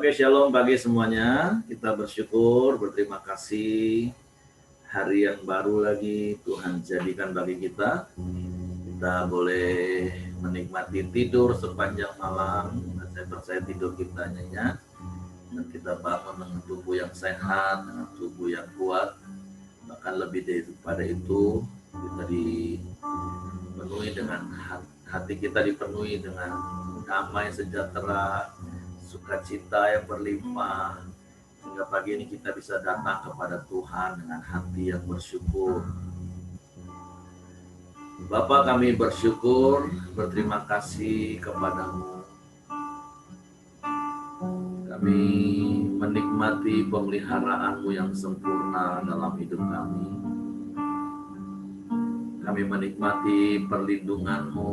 Oke, shalom bagi semuanya. Kita bersyukur, berterima kasih. Hari yang baru lagi Tuhan jadikan bagi kita. Kita boleh menikmati tidur sepanjang malam. Saya percaya tidur kita nyenyak. Dan kita bangun dengan tubuh yang sehat, dengan tubuh yang kuat. Bahkan lebih daripada itu, kita dipenuhi dengan hati kita dipenuhi dengan damai sejahtera, sukacita yang berlimpah, sehingga pagi ini kita bisa datang kepada Tuhan dengan hati yang bersyukur. Bapa, kami bersyukur, berterima kasih kepadamu. Kami menikmati pemeliharaanmu yang sempurna dalam hidup kami. Kami menikmati perlindunganmu,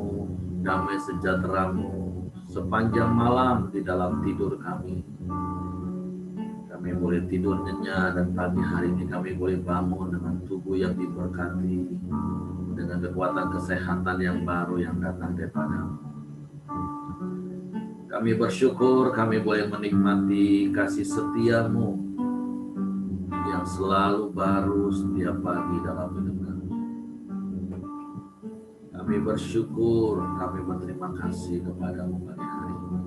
damai sejahteramu sepanjang malam di dalam tidur kami. Kami boleh tidur nyenyak dan pagi hari ini kami boleh bangun dengan tubuh yang diberkati, dengan kekuatan kesehatan yang baru yang datang daripadamu. Kami bersyukur kami boleh menikmati kasih setiamu yang selalu baru setiap pagi dalam hidup kami. Kami bersyukur, kami berterima kasih kepadamu pagi hari ini.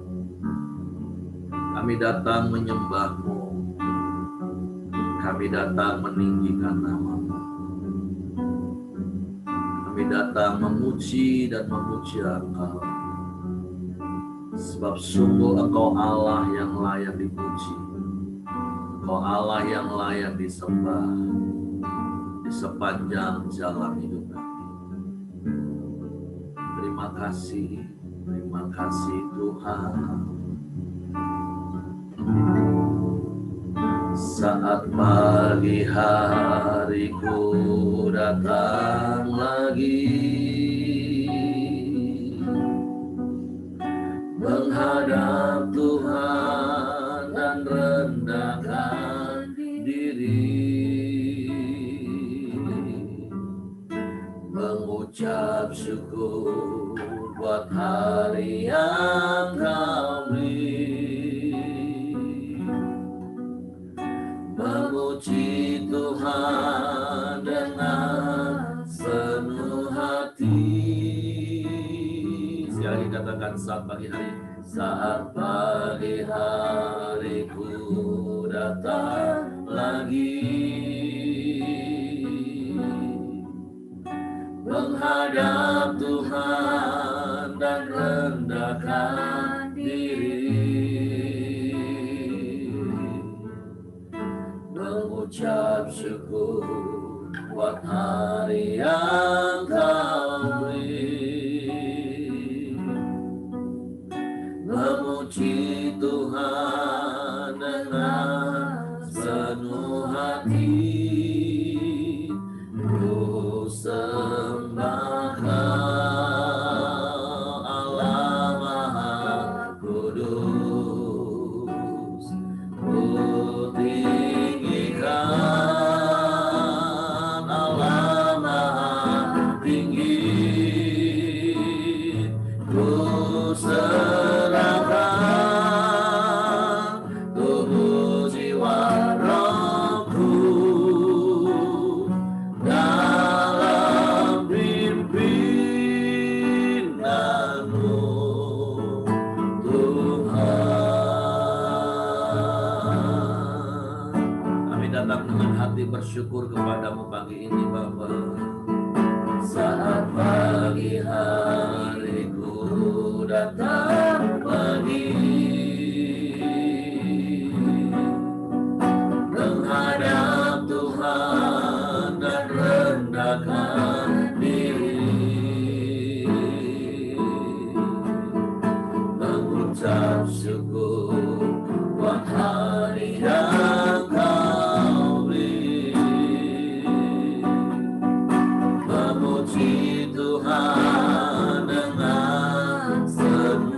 Kami datang menyembahmu, kami datang meninggikan namamu. Kami datang memuji dan memuja Engkau, sebab sungguh Engkau Allah yang layak dipuji, Engkau Allah yang layak disembah di sepanjang jalan hidup kami. Terima kasih Tuhan. Saat pagi hariku datang lagi, menghadap Tuhan dan rendahkan diri, mengucap syukur buat hari yang Kau beri, memuji Tuhan dengan penuh hati. Sekali katakan saat pagi hari. Saat pagi hariku datang lagi, menghadap Tuhan dan rendahkan diri, mengucap syukur buat hari yang Kau beri, memuji Tuhan dengan penuh hati. Ku sembah Kau, Allah Maha Kudus. Ku tinggikan Allah Maha Tinggi. Ku serahkan tubuh jiwa rohku dalam pimpinanmu, Tuhan. Kami datang dengan hati bersyukur kepadamu pagi ini, Bapa. Saat pagi hariku datang lagi, menghadap Tuhan dan rendahkan diri, mengucap syukur buat hari yang Kau beri, memuji Tuhan dengan penuh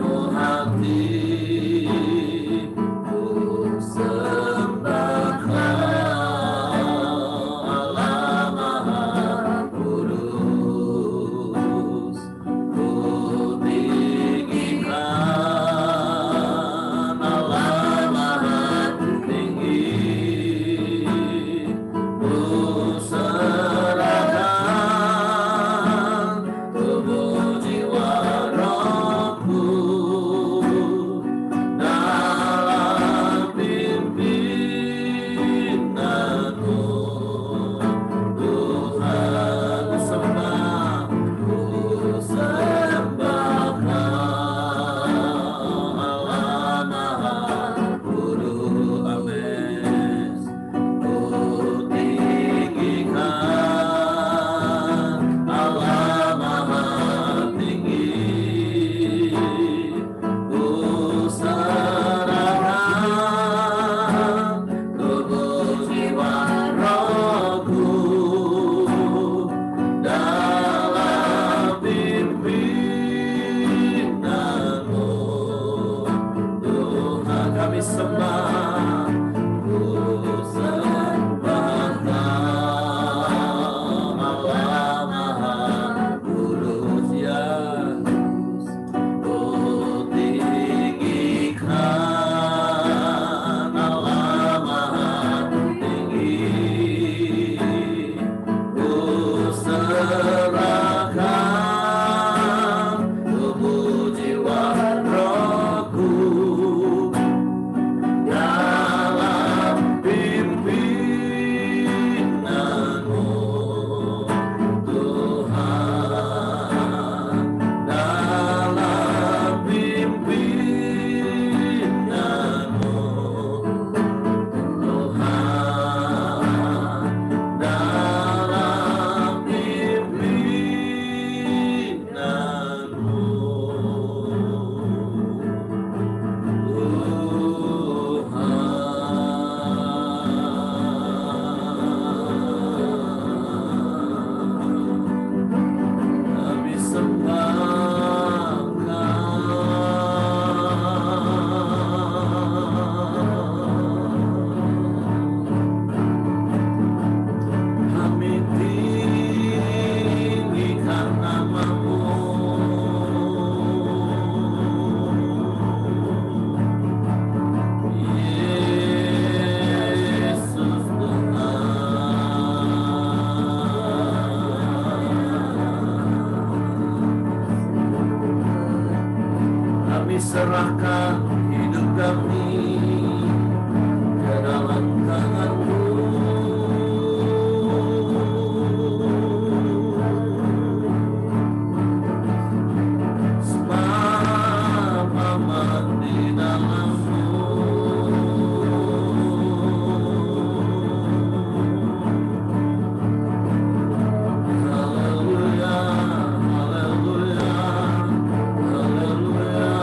Kami serahkan hidup kami ke dalam tangan-Mu. Sebab aman di dalam-Mu. Haleluya, haleluya, haleluya.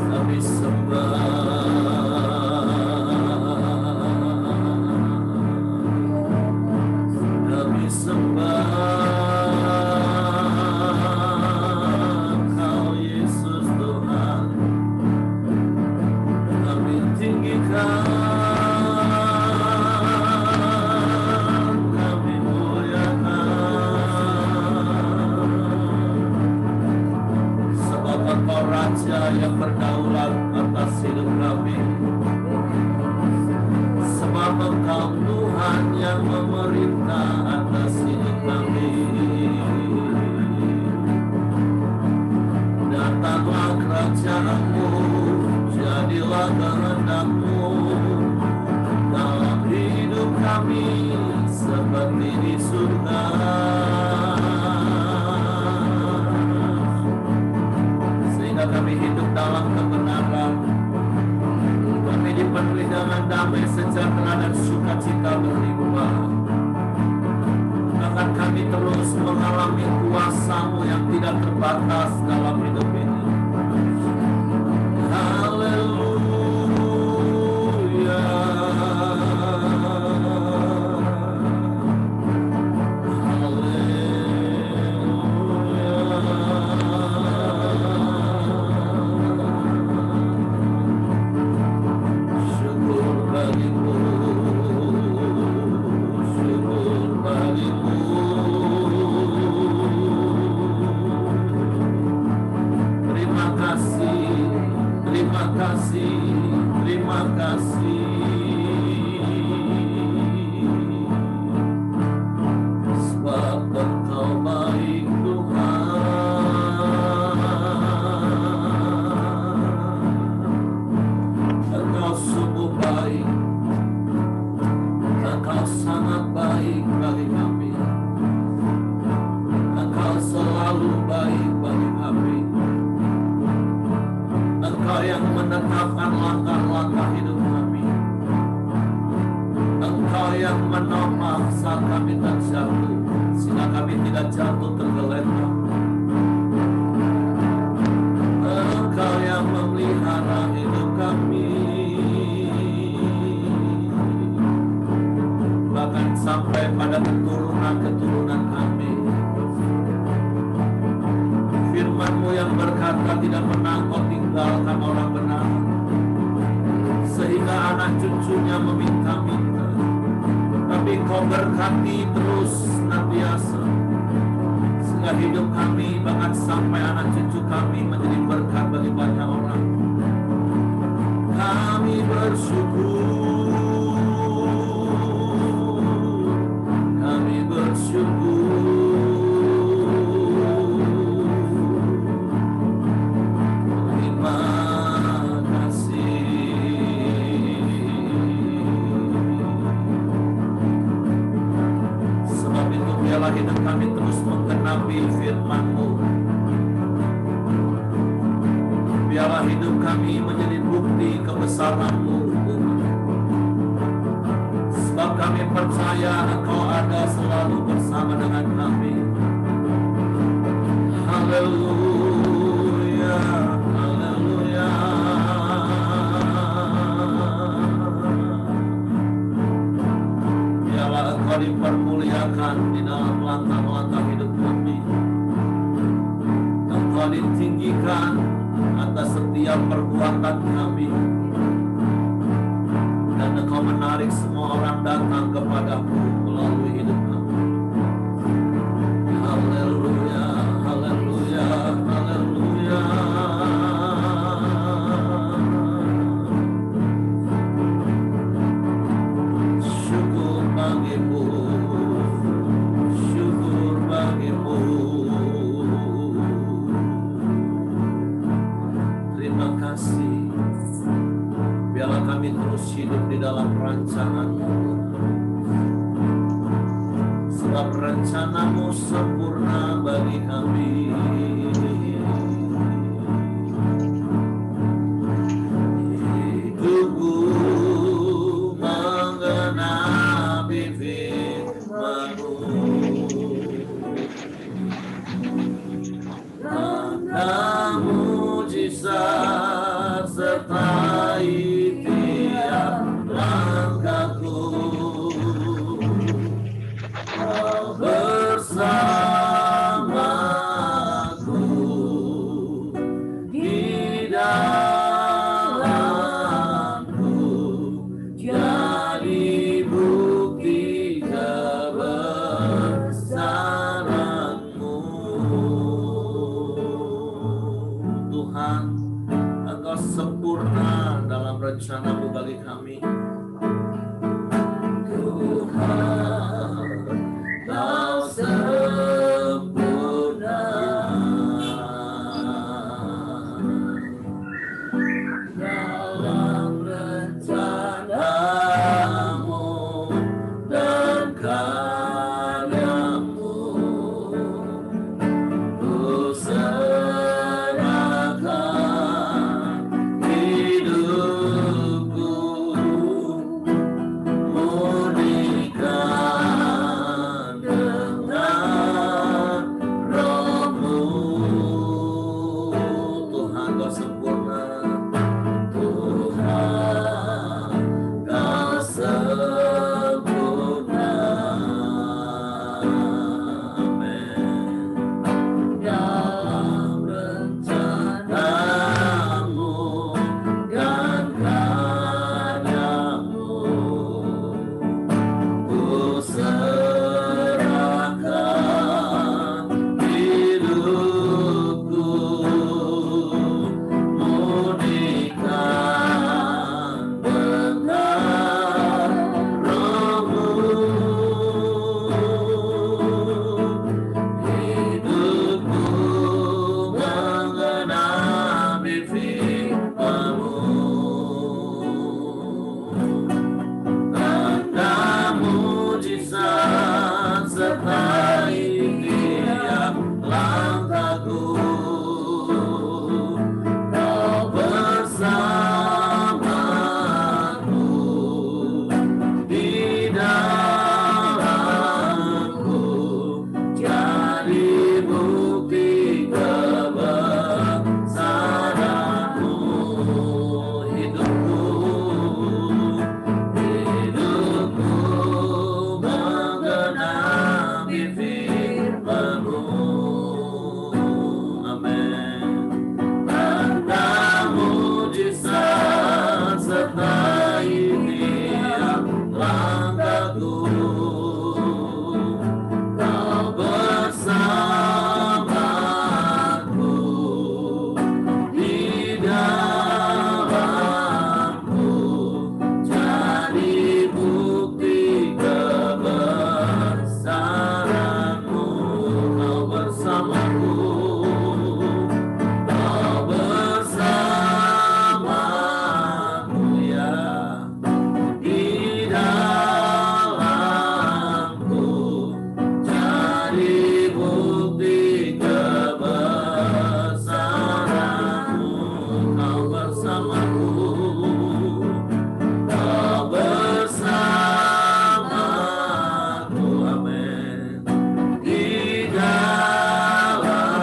Kami sembah Kau Yesus Tuhan. Kami tinggikan, kami muliakan, sebab Engkau Raja yang berdaulat atas hidup kami. Sebab Engkau Tuhan yang memerintah atas hidup kami. Datanglah kerajaan-Mu, jadilah kehendak-Mu dalam hidup kami seperti di surga. Sehingga kami hidup dalam kebenaran, kami dipenuhi dengan damai sejahtera dan sukacita berlimpah. Bahkan kami terus mengalami kuasa-Mu yang tidak terbatas dalam hidup ini. Haleluya, syukur bagimu, syukur bagimu. Terima kasih, terima kasih, terima kasih. Sebab Engkau baik Tuhan. Engkau sungguh baik. Engkau sangat baik bagi kami. Engkau selalu baik bagi kami. Engkau yang menetapkan langkah-langkah hidup kami. Engkau yang menopang saat kami terjatuh, sehingga kami tidak jatuh tergeletak. Engkau yang memelihara hidup kami, bahkan sampai pada keturunan-keturunan kami. Firman-Mu yang berkata tidak pernah Kau tinggalkan orang benar, sehingga anak cucunya meminta-minta, tapi Kau berkati terus senantiasa, sehingga hidup kami bahkan sampai anak cucu kami menjadi berkat bagi banyak orang. Kami bersyukur, kami bersyukur. Terima kasih. Sebab itu biarlah hidup kami terus menggenapi firman-Mu. Biarlah hidup kami menjadi bukti kebesaran-Mu. Sebab kami percaya Engkau ada selalu bersama dengan kami. Haleluya, haleluya. Biarlah Engkau dipermuliakan di dalam langkah-langkah hidup kami. Engkau ditinggikan atas setiap perbuatan kami. Dan Engkau menarik semua orang datang kepadamu melalui hidup kami. Haleluya, haleluya, haleluya. Syukur bagimu, sempurna bagi kami. Hidupku menggenapi firman-Mu. Langkah mujizat sertai tiap langkahku. Kau bersamaku di dalamku, jadi bukti kebesaran-Mu. Tuhan, Engkau sempurna dalam rencana-Mu bagi kami. Tuhan, Kau sempurna dalam rencana-Mu dan karya-Mu. Ku serahkan hidupku, murnikan dengan Roh-Mu. Tuhan, Kau sempurna. Tuhan, Kau sempurna. Amin. Dalam rencana-Mu dan karya-Mu, ku serahkan hidupku, murnikan dengan Roh-Mu. Hidupku menggenapi firman-Mu. Tanda mujizat sertai tiap langkahku. Kau bersamaku di dalamku, jadi bukti kebesaran-Mu. Hidupku menggenapi firman-Mu. Amin. Tanda mujizat sertai tiap langkahku. Kau bersamaku di dalamku, jadi bukti kebesaran-Mu. Kau bersamaku, Kau bersamaku, ya, di dalamku, jadi bukti kebesaran-Mu. Kau bersamaku, Kau bersamaku, amin. Di dalamku,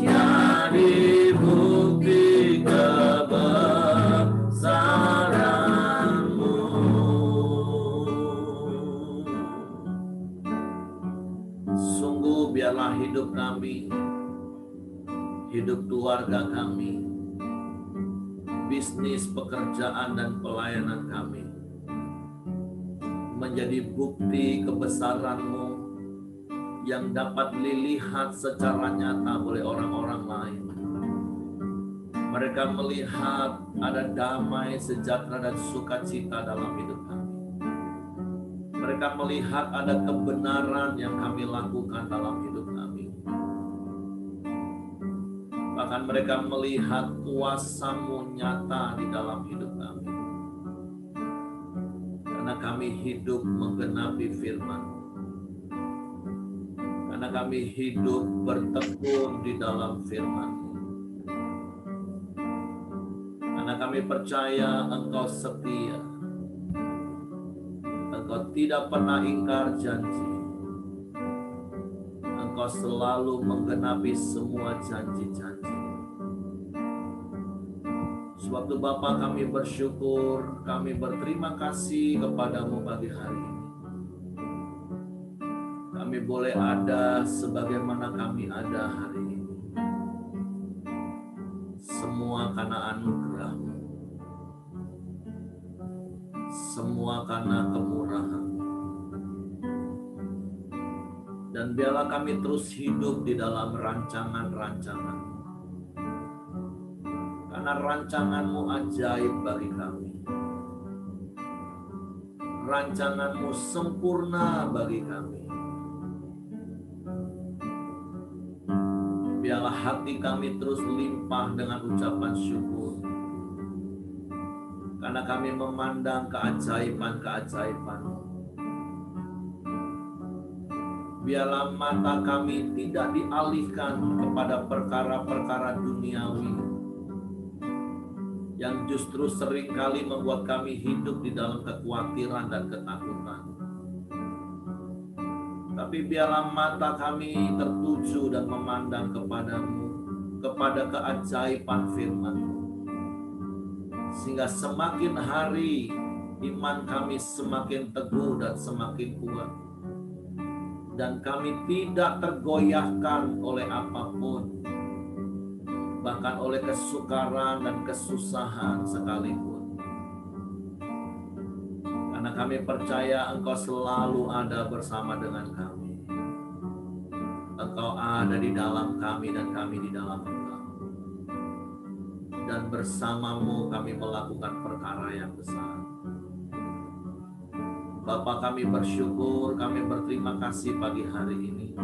jadi bukti kebesaran-Mu. Sungguh biarlah hidup kami, hidup keluarga kami, bisnis, pekerjaan, dan pelayanan kami menjadi bukti kebesaran-Mu yang dapat dilihat secara nyata oleh orang-orang lain. Mereka melihat ada damai, sejahtera, dan sukacita dalam hidup kami. Mereka melihat ada kebenaran yang kami lakukan dalam hidup kami. Bahkan mereka melihat kuasa-Mu nyata di dalam hidup kami. Karena kami hidup menggenapi firman-Mu. karena kami hidup bertekun di dalam firman-Mu. Karena kami percaya Engkau setia. Engkau tidak pernah ingkar janji. Engkau selalu menggenapi semua janji-janji. Suatu Bapa, kami bersyukur, kami berterima kasih kepada-Mu pagi hari ini. Kami boleh ada sebagaimana kami ada hari ini. Semua karena anugerah-Mu. Semua karena kemurahan-Mu. Dan biarlah kami terus hidup di dalam rancangan-rancangan-Mu. Karena rancangan-Mu ajaib bagi kami. Rancangan-Mu sempurna bagi kami. Biarlah hati kami terus limpah dengan ucapan syukur. Karena kami memandang keajaiban-keajaiban-Mu. Biarlah mata kami tidak dialihkan kepada perkara-perkara duniawi yang justru seringkali membuat kami hidup di dalam kekhawatiran dan ketakutan. Tapi biarlah mata kami tertuju dan memandang kepada-Mu, kepada keajaiban firman-Mu. Sehingga semakin hari iman kami semakin teguh dan semakin kuat. Dan kami tidak tergoyahkan oleh apapun, bahkan oleh kesukaran dan kesusahan sekalipun. Karena kami percaya Engkau selalu ada bersama dengan kami. Engkau ada di dalam kami dan kami di dalam Engkau. Dan bersama-Mu kami melakukan perkara yang besar. Bapa, kami bersyukur, kami berterima kasih pagi hari ini.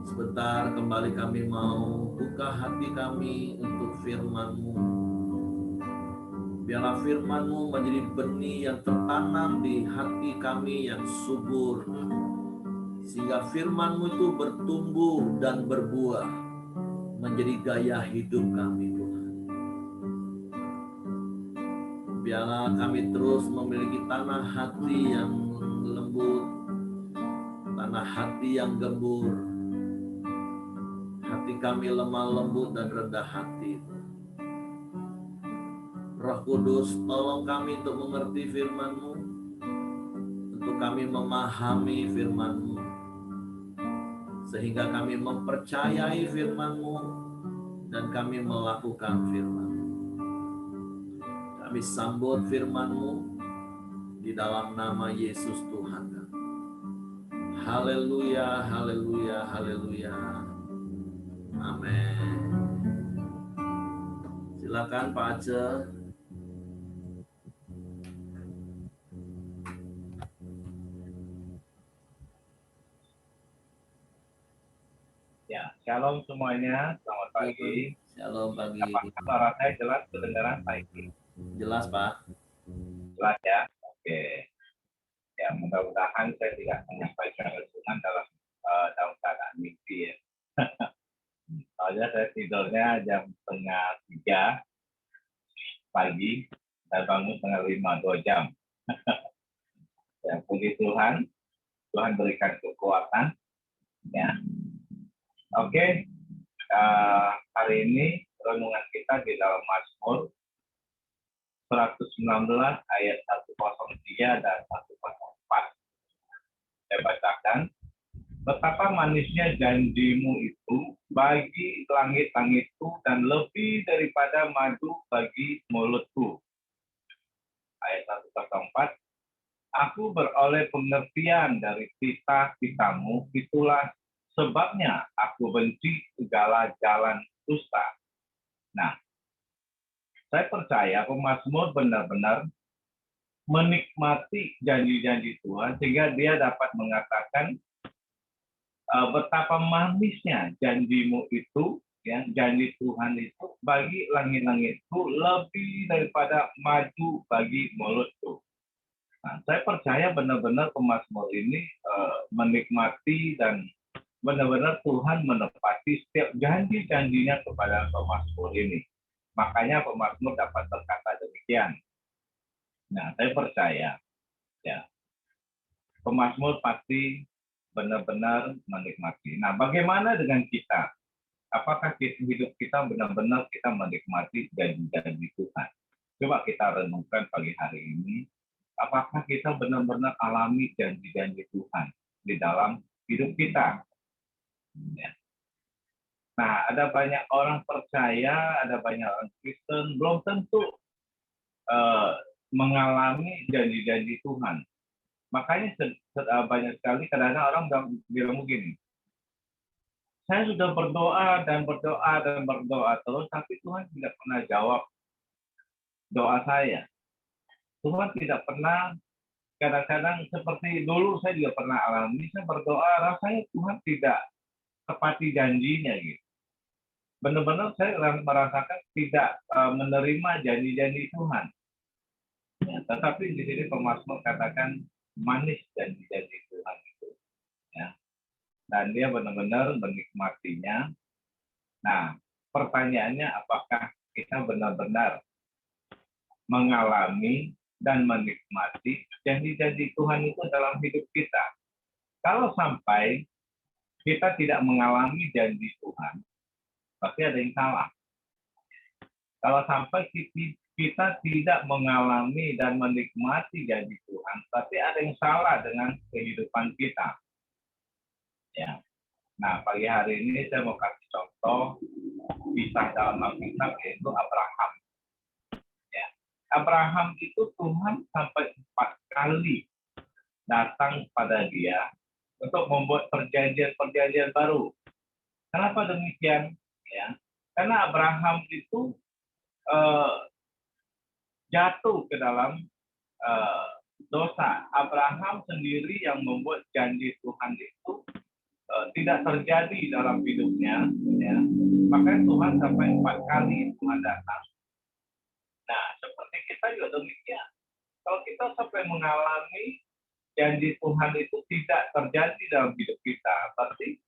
Sebentar kembali kami mau buka hati kami untuk firman-Mu. Biarlah firman-Mu menjadi benih yang tertanam di hati kami yang subur. Sehingga firman-Mu itu bertumbuh dan berbuah menjadi gaya hidup kami, Tuhan. Biarlah kami terus memiliki tanah hati yang lembut, tanah hati yang gembur. Hati kami lemah lembut dan rendah hati. Roh Kudus, tolong kami untuk mengerti firman-Mu, untuk kami memahami firman-Mu, sehingga kami mempercayai firman-Mu dan kami melakukan firman-Mu. Kami sambut firman-Mu di dalam nama Yesus Tuhan kami. Haleluya, haleluya, haleluya. Amin. Silakan Pak Aceh. Ya, shalom semuanya. Selamat pagi. Shalom pagi. Apakah suara saya jelas kedengaran baik? Jelas, Pak. Jelas ya. Oke. Ya, mudah-mudahan saya tidak menyampaikan kesulitan dalam keadaan mimpi ya. Soalnya saya tidurnya jam 2:30 pagi, saya bangun 4:30, 2 jam. Ya, puji Tuhan. Tuhan berikan kekuatan. Ya. Oke. Hari ini renungan kita di dalam Mazmur 119 ayat 103 dan 104. Saya bacakan. Betapa manisnya janjimu itu bagi langit-langitku dan lebih daripada madu bagi mulutku. Ayat 104. Aku beroleh pengertian dari titah-titahmu, itulah sebabnya aku benci segala jalan dusta. Nah, saya percaya pemazmur benar-benar menikmati janji-janji Tuhan sehingga dia dapat mengatakan betapa manisnya janjimu itu, ya, janji Tuhan itu bagi langit-langitku lebih daripada madu bagi mulutku. Nah, saya percaya benar-benar pemazmur ini menikmati dan benar-benar Tuhan menepati setiap janji-janjinya kepada pemazmur ini. Makanya pemazmur dapat berkata demikian. Nah, saya percaya ya, pemazmur pasti benar-benar menikmati. Nah, bagaimana dengan kita? Apakah hidup kita benar-benar kita menikmati janji-janji Tuhan? Coba kita renungkan pagi hari ini. Apakah kita benar-benar alami janji-janji Tuhan di dalam hidup kita? Ya. Nah, ada banyak orang percaya, ada banyak orang Kristen, belum tentu eh, mengalami janji-janji Tuhan. Makanya banyak sekali kadang-kadang orang bilang begini, saya sudah berdoa dan berdoa dan berdoa terus, tapi Tuhan tidak pernah jawab doa saya. Tuhan tidak pernah, kadang-kadang seperti dulu saya juga pernah alami, saya berdoa, rasanya Tuhan tidak tepati janjinya gitu. Benar-benar saya merasakan tidak menerima janji-janji Tuhan. Ya, tetapi di sini pemazmur katakan manis janji-janji Tuhan itu. Ya. Dan dia benar-benar menikmatinya. Nah, pertanyaannya apakah kita benar-benar mengalami dan menikmati janji-janji Tuhan itu dalam hidup kita? Kalau sampai kita tidak mengalami janji Tuhan, pasti ada yang salah. Kalau sampai kita tidak mengalami dan menikmati janji Tuhan, tapi ada yang salah dengan kehidupan kita. Ya. Nah, pagi hari ini saya mau kasih contoh kisah dalam Alkitab yaitu Abraham. Ya. Abraham itu Tuhan sampai 4 kali datang pada dia untuk membuat perjanjian-perjanjian baru. Kenapa demikian? Ya, karena Abraham itu jatuh ke dalam dosa. Abraham sendiri yang membuat janji Tuhan itu tidak terjadi dalam hidupnya, ya. Makanya Tuhan sampai 4 kali Tuhan datang. Nah, seperti kita juga demikian. Kalau kita sampai mengalami janji Tuhan itu tidak terjadi dalam hidup kita, berarti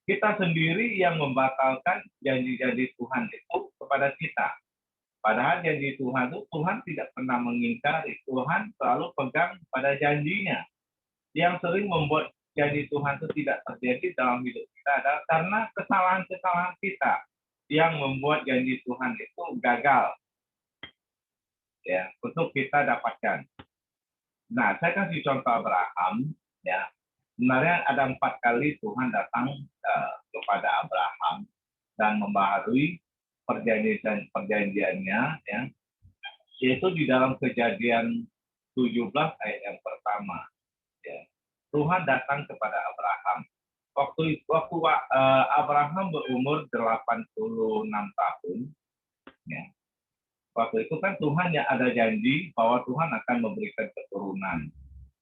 kita sendiri yang membatalkan janji-janji Tuhan itu kepada kita. Padahal janji Tuhan itu Tuhan tidak pernah mengingkari. Tuhan selalu pegang pada janjinya. Yang sering membuat janji Tuhan itu tidak terjadi dalam hidup kita adalah karena kesalahan-kesalahan kita yang membuat janji Tuhan itu gagal. Ya, untuk kita dapatkan. Nah, saya kasih contoh Abraham. Ya, sebenarnya ada 4 kali Tuhan datang kepada Abraham dan membaharui perjanjiannya, ya, yaitu di dalam Kejadian 17 ayat yang pertama. Ya. Tuhan datang kepada Abraham. Waktu Abraham berumur 86 tahun, ya. Waktu itu kan Tuhan yang ada janji bahwa Tuhan akan memberikan keturunan.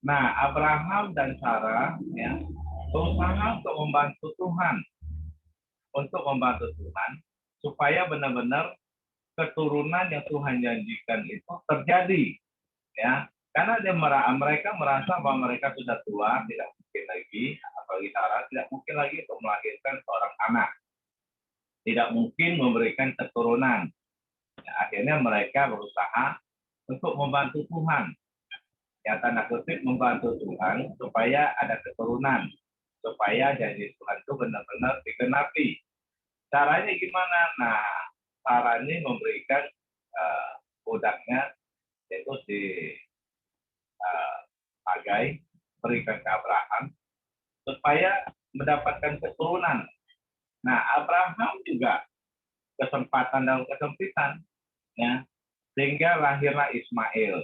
Nah, Abraham dan Sarah, ya, berusaha untuk membantu Tuhan, supaya benar-benar keturunan yang Tuhan janjikan itu terjadi, ya. Karena mereka merasa bahwa mereka sudah tua, tidak mungkin lagi, apalagi Sarah tidak mungkin lagi untuk melahirkan seorang anak, tidak mungkin memberikan keturunan. Ya, akhirnya mereka berusaha untuk membantu Tuhan, ya, tanda kutip membantu Tuhan supaya ada keturunan, supaya janji Tuhan itu benar-benar digenapi. Caranya gimana? Nah, caranya memberikan budaknya, yaitu si Hagai, berikan ke Abraham supaya mendapatkan keturunan. Nah, Abraham juga kesempatan dalam kesempitan, ya, sehingga lahirlah Ismail.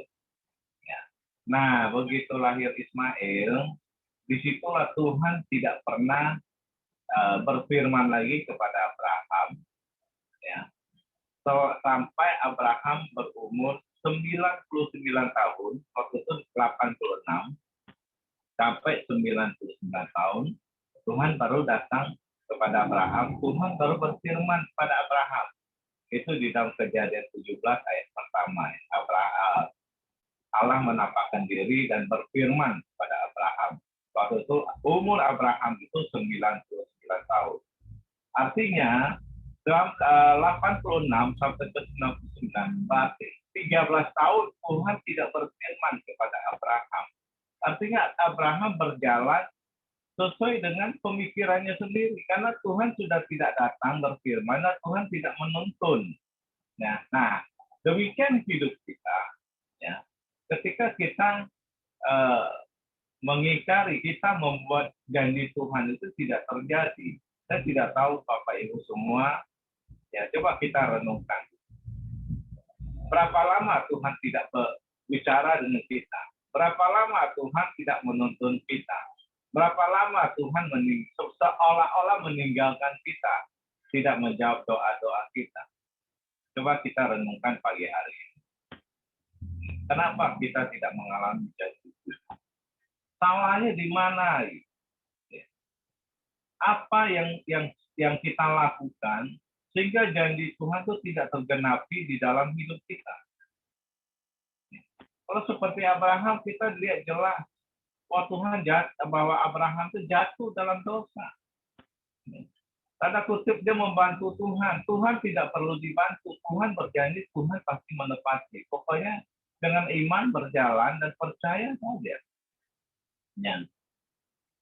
Ya. Nah, begitu lahir Ismail, disitulah Tuhan tidak pernah berfirman lagi kepada Abraham, ya, sampai Abraham berumur 99 tahun, waktu itu 86 sampai 99 tahun, Tuhan baru datang kepada Abraham. Tuhan baru berfirman kepada Abraham. Itu di dalam Kejadian 17 ayat pertama. Allah menampakkan diri dan berfirman kepada Abraham. Waktu itu umur Abraham itu 99 tahun. Artinya dalam 86 sampai ke 99 berarti 13 tahun Tuhan tidak berfirman kepada Abraham. Artinya Abraham berjalan sesuai dengan pemikirannya sendiri karena Tuhan sudah tidak datang berfirman dan Tuhan tidak menuntun. Nah, demikian hidup kita. Ya, ketika kita mengingkari, kita membuat janji Tuhan itu tidak terjadi. Saya tidak tahu Bapak Ibu semua. Ya, coba kita renungkan. Berapa lama Tuhan tidak bicara dengan kita? Berapa lama Tuhan tidak menuntun kita? Berapa lama Tuhan seolah-olah meninggalkan kita, tidak menjawab doa-doa kita? Coba kita renungkan pagi hari ini. Kenapa kita tidak mengalami janji Tuhan? Salahnya di mana? Apa yang kita lakukan sehingga janji Tuhan itu tidak tergenapi di dalam hidup kita? Kalau seperti Abraham, kita lihat jelas bahwa Abraham itu jatuh dalam dosa. Tanda kutip dia membantu Tuhan. Tuhan tidak perlu dibantu. Tuhan berjanji, Tuhan pasti menepati. Pokoknya dengan iman berjalan dan percaya saja. Ya.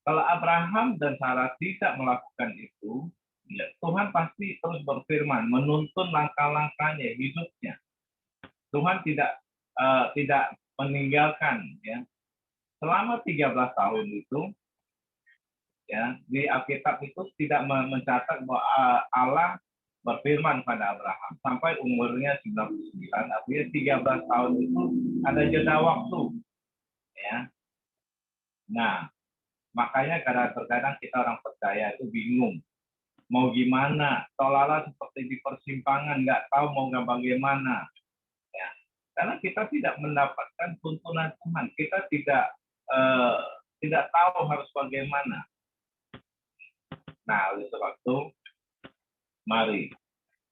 Kalau Abraham dan Sarah tidak melakukan itu, ya, Tuhan pasti terus berfirman, menuntun langkah-langkahnya, hidupnya. Tuhan tidak meninggalkan, ya. Selama 13 tahun itu, ya, di Alkitab itu tidak mencatat bahwa Allah berfirman pada Abraham sampai umurnya 99, artinya 13 tahun itu ada jeda waktu, ya. Nah, makanya kadang-kadang kita orang percaya itu bingung mau gimana, seolah-olah seperti di persimpangan, nggak tahu mau bagaimana, ya. Karena kita tidak mendapatkan tuntunan Tuhan, kita tidak tahu harus bagaimana. Nah, oleh sebab itu, mari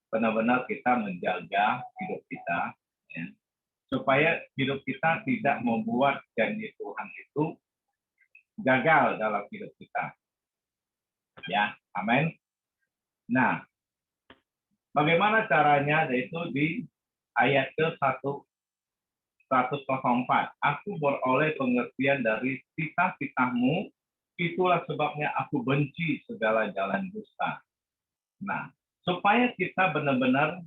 benar-benar kita menjaga hidup kita, ya, supaya hidup kita tidak membuat janji Tuhan itu gagal dalam hidup kita. Ya, amin. Nah, bagaimana caranya? Yaitu di ayat ke-104. Aku beroleh pengertian dari titah-titahmu, itulah sebabnya aku benci segala jalan dusta. Nah, supaya kita benar-benar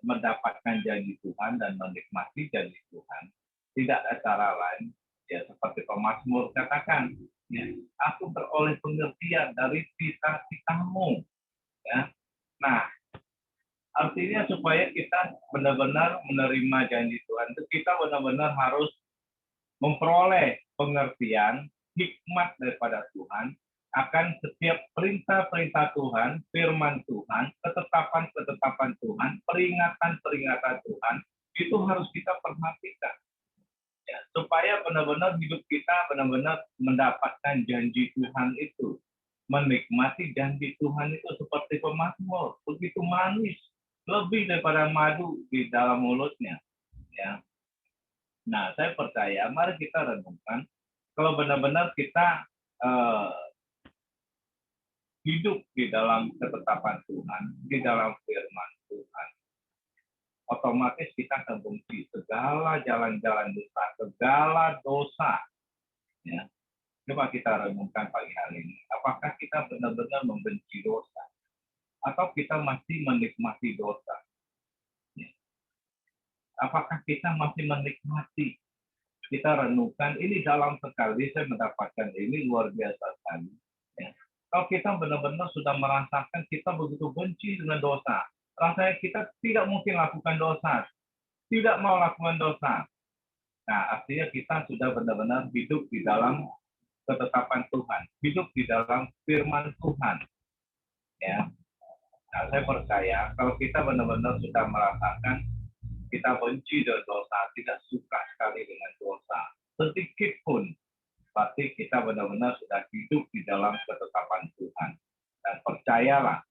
mendapatkan janji Tuhan dan menikmati janji Tuhan, tidak ada cara lain, ya, seperti pemazmur katakan, ya, aku beroleh pengertian dari titah-titahmu, ya. Nah, artinya supaya kita benar-benar menerima janji Tuhan, kita benar-benar harus memperoleh pengertian, hikmat daripada Tuhan akan setiap perintah-perintah Tuhan, firman Tuhan, ketetapan-ketetapan Tuhan, peringatan-peringatan Tuhan, itu harus kita perhatikan. Ya, supaya benar-benar hidup kita benar-benar mendapatkan janji Tuhan itu. Menikmati janji Tuhan itu seperti pemazmur, begitu manis, lebih daripada madu di dalam mulutnya. Ya. Nah, saya percaya, mari kita renungkan, kalau benar-benar kita hidup di dalam ketetapan Tuhan, di dalam firman Tuhan, otomatis kita akan benci segala jalan-jalan dosa, segala dosa. Ya. Coba kita renungkan pagi hari ini. Apakah kita benar-benar membenci dosa? Atau kita masih menikmati dosa? Ya. Apakah kita masih menikmati? Kita renungkan, ini dalam sekali saya mendapatkan ini luar biasa sekali. Ya. Kalau kita benar-benar sudah merasakan kita begitu benci dengan dosa, rasanya kita tidak mungkin lakukan dosa, tidak mau lakukan dosa. Nah, artinya kita sudah benar-benar hidup di dalam ketetapan Tuhan, hidup di dalam firman Tuhan. Ya. Nah, saya percaya kalau kita benar-benar sudah merasakan kita benci dengan dosa, tidak suka sekali dengan dosa, sedikit pun, berarti kita benar-benar sudah hidup di dalam ketetapan Tuhan. Dan percayalah,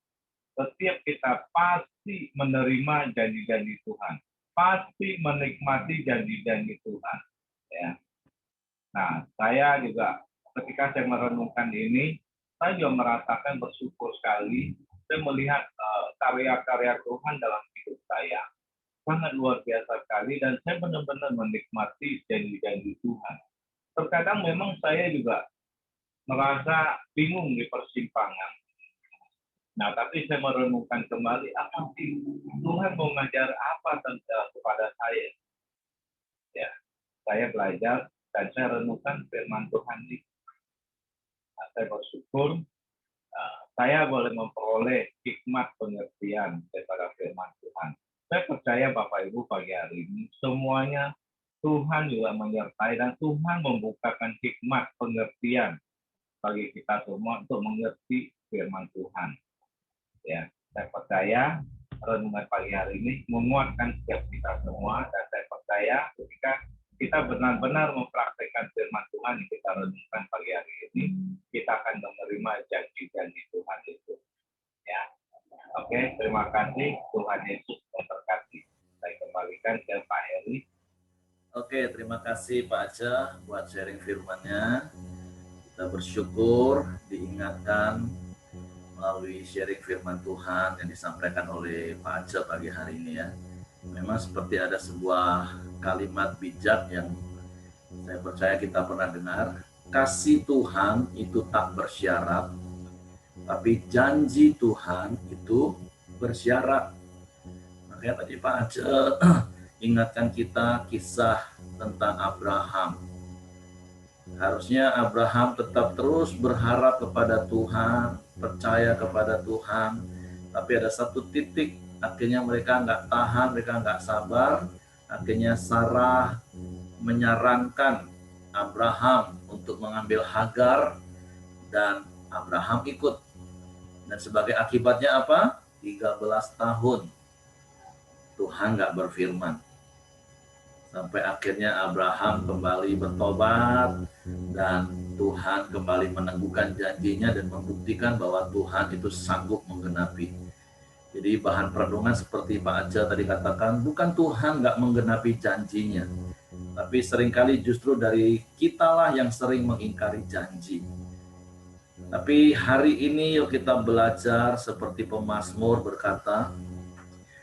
setiap kita pasti menerima janji-janji Tuhan, pasti menikmati janji-janji Tuhan. Ya. Nah, saya juga ketika ketika saya merenungkan ini, saya juga merasakan bersyukur sekali. Saya melihat karya-karya Tuhan dalam hidup saya. Sangat luar biasa sekali, dan saya benar-benar menikmati janji-janji Tuhan. Terkadang memang saya juga merasa bingung di persimpangan. Nah, tapi saya merenungkan kembali, apa sih Tuhan mau ngajar apa kepada saya? Ya, saya belajar dan saya renungkan firman Tuhan ini. Nah, saya bersyukur saya boleh memperoleh hikmat pengertian daripada firman Tuhan. Saya percaya Bapak Ibu pagi hari ini semuanya Tuhan juga menyertai, dan Tuhan membukakan hikmat pengertian bagi kita semua untuk mengerti firman Tuhan. Ya, saya percaya renungan pagi hari ini menguatkan setiap kita semua, dan saya percaya ketika kita benar-benar mempraktekkan firman Tuhan yang kita renungkan pagi hari ini, kita akan menerima janji-janji Tuhan itu. Ya, oke, terima kasih. Tuhan Yesus memberkati. Saya kembalikan ke Pak Heri. Oke, terima kasih Pak Aca buat sharing firman-Nya. Kita bersyukur diingatkan melalui sharing firman Tuhan yang disampaikan oleh Pak Aca pagi hari ini ya. Memang seperti ada sebuah kalimat bijak yang saya percaya kita pernah dengar. Kasih Tuhan itu tak bersyarat, tapi janji Tuhan itu bersyarat. Makanya tadi Pak Aca ingatkan kita kisah tentang Abraham. Harusnya Abraham tetap terus berharap kepada Tuhan, percaya kepada Tuhan. Tapi ada satu titik, akhirnya mereka nggak tahan, mereka nggak sabar. Akhirnya Sarah menyarankan Abraham untuk mengambil Hagar, dan Abraham ikut. Dan sebagai akibatnya apa? 13 tahun Tuhan nggak berfirman. Sampai akhirnya Abraham kembali bertobat, dan Tuhan kembali meneguhkan janjinya dan membuktikan bahwa Tuhan itu sanggup menggenapi. Jadi bahan perenungan seperti Pak Aca tadi katakan, bukan Tuhan nggak menggenapi janjinya, tapi seringkali justru dari kitalah yang sering mengingkari janji. Tapi hari ini yuk kita belajar seperti pemazmur berkata,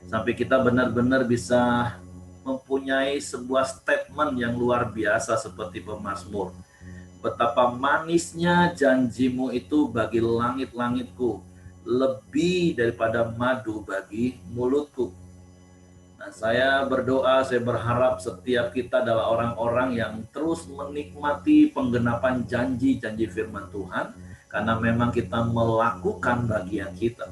sampai kita benar-benar bisa mempunyai sebuah statement yang luar biasa seperti pemazmur. Betapa manisnya janjimu itu bagi langit-langitku, lebih daripada madu bagi mulutku. Nah, saya berdoa, saya berharap setiap kita adalah orang-orang yang terus menikmati penggenapan janji-janji firman Tuhan, karena memang kita melakukan bagian kita.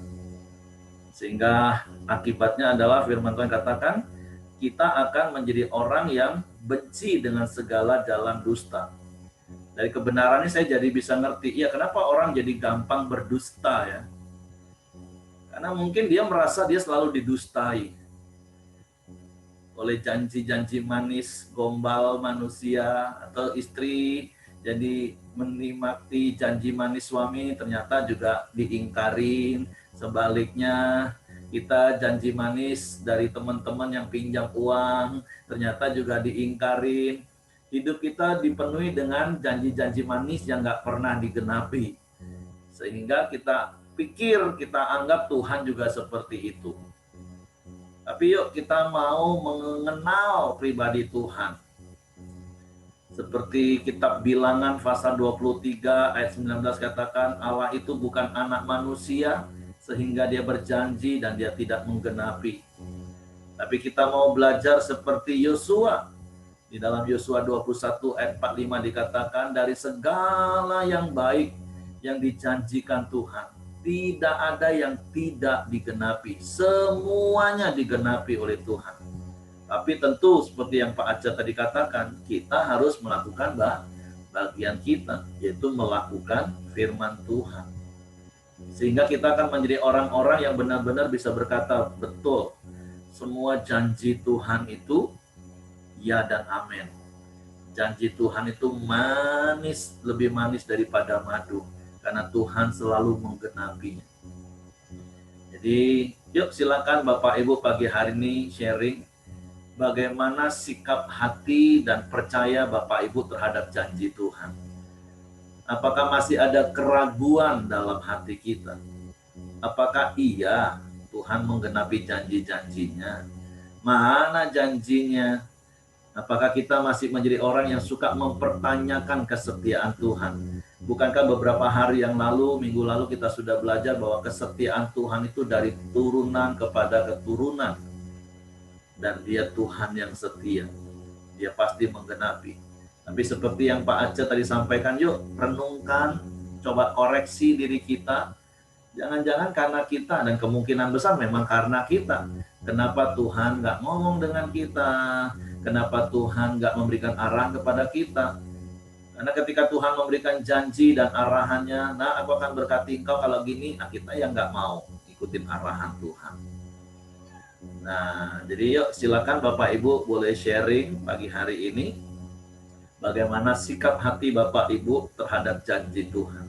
Sehingga akibatnya adalah firman Tuhan katakan, kita akan menjadi orang yang benci dengan segala jalan dusta. Dari kebenaran ini saya jadi bisa ngerti, ya kenapa orang jadi gampang berdusta ya. Karena mungkin dia merasa dia selalu didustai oleh janji-janji manis, gombal manusia, atau istri jadi menikmati janji manis suami, ternyata juga diingkarin. Sebaliknya, kita janji manis dari teman-teman yang pinjam uang, ternyata juga diingkarin. Hidup kita dipenuhi dengan janji-janji manis yang nggak pernah digenapi. Sehingga kita pikir, kita anggap Tuhan juga seperti itu. Tapi yuk kita mau mengenal pribadi Tuhan. Seperti kitab Bilangan pasal 23 ayat 19 katakan, Allah itu bukan anak manusia sehingga dia berjanji dan dia tidak menggenapi. Tapi kita mau belajar seperti Yosua. Di dalam Yosua 21 ayat 45 dikatakan, dari segala yang baik yang dijanjikan Tuhan, tidak ada yang tidak digenapi. Semuanya digenapi oleh Tuhan. Tapi tentu seperti yang Pak Aca tadi katakan, kita harus melakukan bagian kita, yaitu melakukan firman Tuhan. Sehingga kita akan menjadi orang-orang yang benar-benar bisa berkata, betul, semua janji Tuhan itu ya dan amin. Janji Tuhan itu manis, lebih manis daripada madu, karena Tuhan selalu menggenapinya. Jadi yuk silakan Bapak Ibu pagi hari ini sharing bagaimana sikap hati dan percaya Bapak Ibu terhadap janji Tuhan. Apakah masih ada keraguan dalam hati kita? Apakah iya Tuhan menggenapi janji-janjinya? Mana janjinya? Apakah kita masih menjadi orang yang suka mempertanyakan kesetiaan Tuhan? Bukankah beberapa hari yang lalu, minggu lalu kita sudah belajar bahwa kesetiaan Tuhan itu dari turunan kepada keturunan. Dan dia Tuhan yang setia. Dia pasti menggenapi. Tapi seperti yang Pak Aceh tadi sampaikan, yuk renungkan, coba koreksi diri kita. Jangan-jangan karena kita, dan kemungkinan besar memang karena kita. Kenapa Tuhan nggak ngomong dengan kita? Kenapa Tuhan nggak memberikan arahan kepada kita? Karena ketika Tuhan memberikan janji dan arahannya, nah aku akan berkati engkau kalau gini, nah kita yang nggak mau ikutin arahan Tuhan. Nah, jadi yuk silakan Bapak Ibu boleh sharing pagi hari ini bagaimana sikap hati Bapak Ibu terhadap janji Tuhan.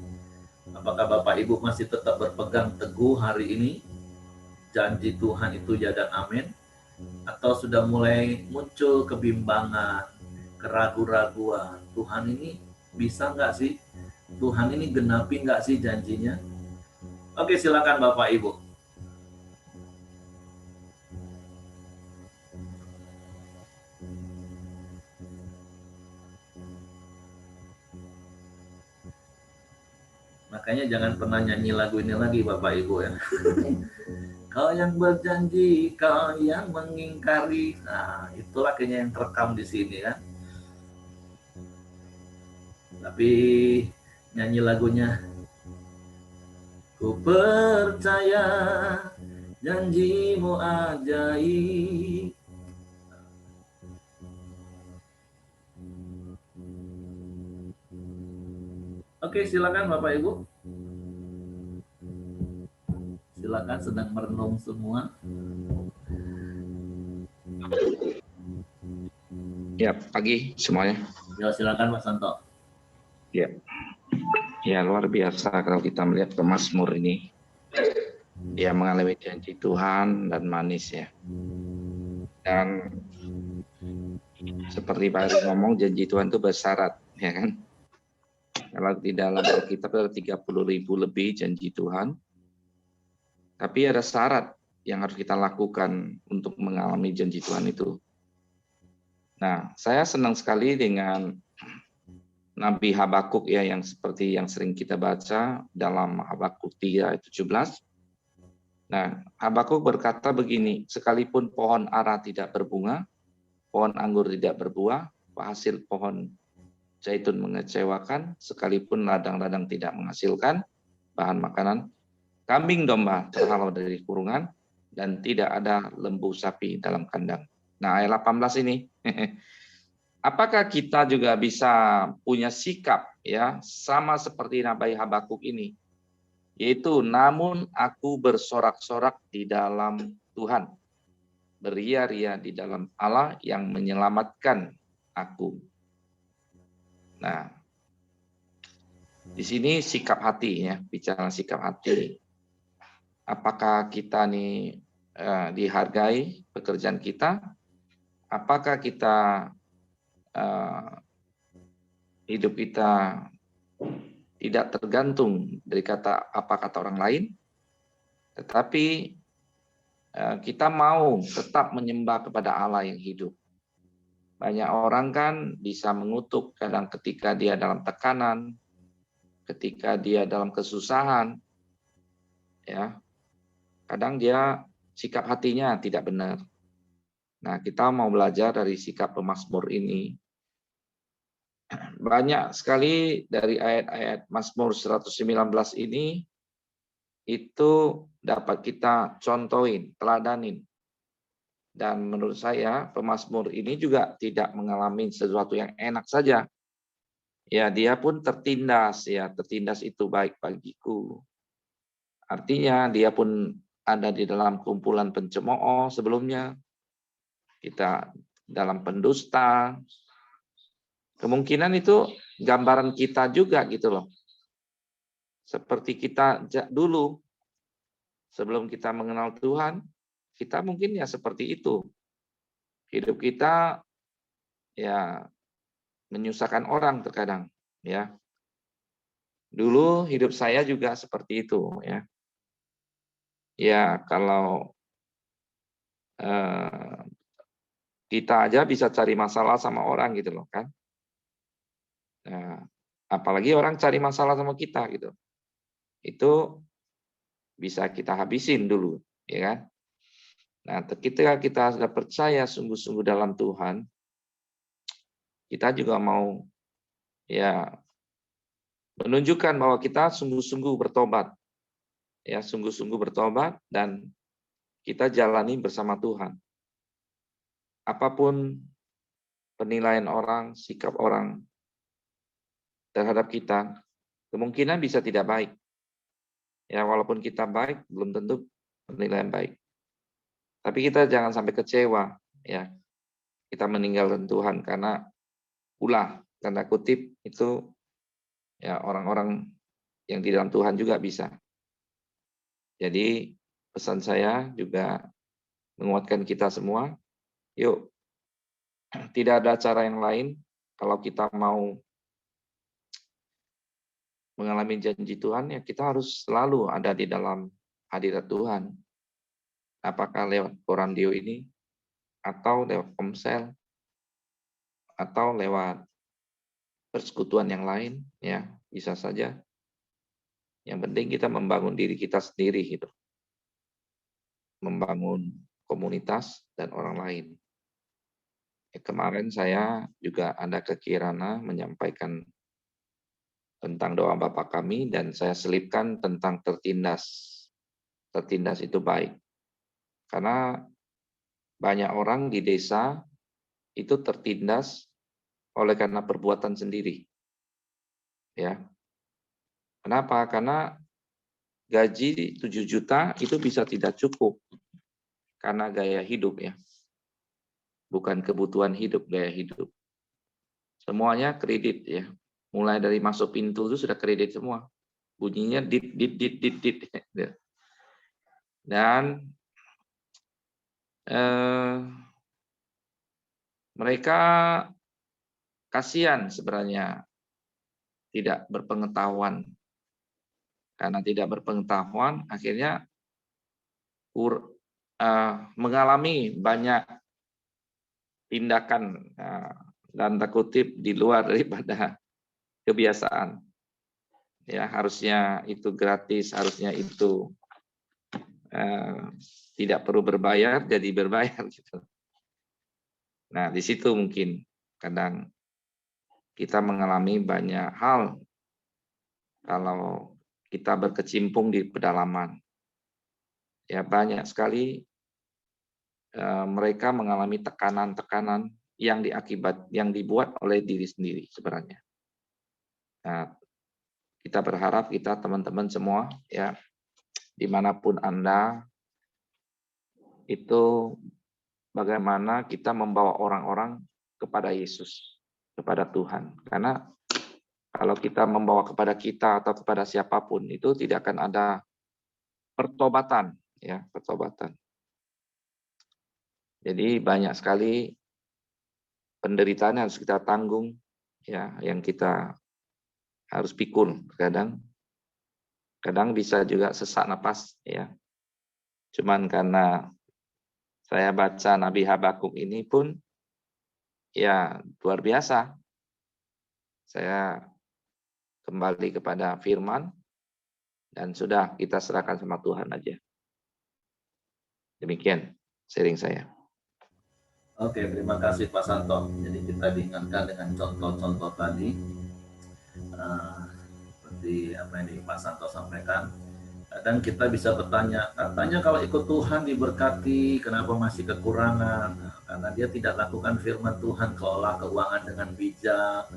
Apakah Bapak Ibu masih tetap berpegang teguh hari ini janji Tuhan itu ya dan amin, atau sudah mulai muncul kebimbangan, keraguan-raguan, Tuhan ini bisa nggak sih? Tuhan ini genapi nggak sih janjinya? Oke, silakan Bapak Ibu. Makanya jangan pernah nyanyi lagu ini lagi Bapak Ibu ya. Kau yang berjanji, kau yang mengingkari. Nah, itulah kayaknya yang terekam di sini kan. Tapi nyanyi lagunya, ku percaya janjimu ajaib. Oke, silakan Bapak Ibu. Silakan, sedang merenung semua. Ya, pagi semuanya. Ya, silakan Mas Santo. Ya. Ya, luar biasa kalau kita melihat pemazmur ini. Dia mengalami janji Tuhan dan manis ya. Dan seperti Pak Heru ngomong, janji Tuhan itu bersyarat, ya kan? Kalau di dalam Alkitab ada 30.000 lebih janji Tuhan. Tapi ada syarat yang harus kita lakukan untuk mengalami janji Tuhan itu. Nah, saya senang sekali dengan Nabi Habakuk ya, yang seperti yang sering kita baca dalam Habakuk 3 ayat 17. Nah, Habakuk berkata begini, sekalipun pohon ara tidak berbunga, pohon anggur tidak berbuah, hasil pohon zaitun mengecewakan, sekalipun ladang-ladang tidak menghasilkan bahan makanan, kambing domba terhalau dari kurungan, dan tidak ada lembu sapi dalam kandang. Nah, ayat 18 ini, apakah kita juga bisa punya sikap ya sama seperti Nabi Habakuk ini? Yaitu, namun aku bersorak-sorak di dalam Tuhan, beria-ria di dalam Allah yang menyelamatkan aku. Nah, di sini sikap hati ya, bicara sikap hati. Apakah kita nih dihargai pekerjaan kita? Apakah kita hidup kita tidak tergantung dari apa kata orang lain, tetapi kita mau tetap menyembah kepada Allah yang hidup. Banyak orang kan bisa mengutuk kadang ketika dia dalam tekanan, ketika dia dalam kesusahan, ya, kadang dia sikap hatinya tidak benar. Nah, kita mau belajar dari sikap pemazmur ini. Banyak sekali dari ayat-ayat Mazmur 119 ini itu dapat kita contohin, teladanin. Dan menurut saya pemazmur ini juga tidak mengalami sesuatu yang enak saja. Ya, dia pun tertindas ya, tertindas itu baik bagiku. Artinya dia pun ada di dalam kumpulan pencemooh sebelumnya. Kita dalam pendusta. Kemungkinan itu gambaran kita juga gitu loh. Seperti kita dulu, sebelum kita mengenal Tuhan, kita mungkin ya seperti itu. Hidup kita ya menyusahkan orang terkadang, ya. Dulu hidup saya juga seperti itu, ya. Ya, kalau kita aja bisa cari masalah sama orang gitu loh kan. Nah, apalagi orang cari masalah sama kita gitu. Itu bisa kita habisin dulu, ya kan? Nah, ketika kita sudah percaya sungguh-sungguh dalam Tuhan, kita juga mau ya menunjukkan bahwa kita sungguh-sungguh bertobat. Ya, sungguh-sungguh bertobat dan kita jalani bersama Tuhan. Apapun penilaian orang, sikap orang terhadap kita, kemungkinan bisa tidak baik. Ya, walaupun kita baik, belum tentu penilaian baik. Tapi kita jangan sampai kecewa, ya. Kita meninggalkan Tuhan karena ulah, tanda kutip, itu ya orang-orang yang di dalam Tuhan juga bisa. Jadi pesan saya juga menguatkan kita semua, yuk, tidak ada cara yang lain kalau kita mau mengalami janji Tuhan, ya kita harus selalu ada di dalam hadirat Tuhan. Apakah lewat Korandio ini, atau lewat Komsel, atau lewat persekutuan yang lain, ya bisa saja. Yang penting kita membangun diri kita sendiri, gitu. Membangun komunitas dan orang lain. Kemarin saya juga ada ke Kirana menyampaikan tentang doa Bapa kami, dan saya selipkan tentang tertindas. Tertindas itu baik. Karena banyak orang di desa itu tertindas oleh karena perbuatan sendiri. Ya. Kenapa? Karena gaji 7 juta itu bisa tidak cukup karena gaya hidup, ya. Bukan kebutuhan hidup, gaya hidup. Semuanya kredit, ya. Mulai dari masuk pintu itu sudah kredit semua. Bunyinya dit. Dan mereka kasihan sebenarnya tidak berpengetahuan. Karena tidak berpengetahuan, akhirnya mengalami banyak tindakan dan tanda kutip di luar daripada kebiasaan. Ya, harusnya itu gratis, harusnya itu tidak perlu berbayar, jadi berbayar gitu. Nah, di situ mungkin kadang kita mengalami banyak hal kalau kita berkecimpung di pedalaman. Ya, banyak sekali mereka mengalami tekanan-tekanan yang dibuat oleh diri sendiri sebenarnya. Nah, kita berharap kita teman-teman semua, ya, dimanapun Anda, itu bagaimana kita membawa orang-orang kepada Yesus, kepada Tuhan. Karena kalau kita membawa kepada kita atau kepada siapapun, itu tidak akan ada pertobatan, ya, pertobatan. Jadi banyak sekali penderitaan yang harus kita tanggung, ya, yang kita harus pikul. Kadang bisa juga sesak napas, ya. Cuman karena saya baca Nabi Habakuk ini pun, ya, luar biasa. Saya kembali kepada firman dan sudah kita serahkan sama Tuhan aja. Demikian sharing saya. Oke, terima kasih Pak Santo. Jadi kita diingatkan dengan contoh-contoh tadi, seperti apa yang Pak Santo sampaikan. Kadang kita bisa bertanya, katanya kalau ikut Tuhan diberkati, kenapa masih kekurangan? Nah, karena dia tidak lakukan firman Tuhan, kelola keuangan dengan bijak.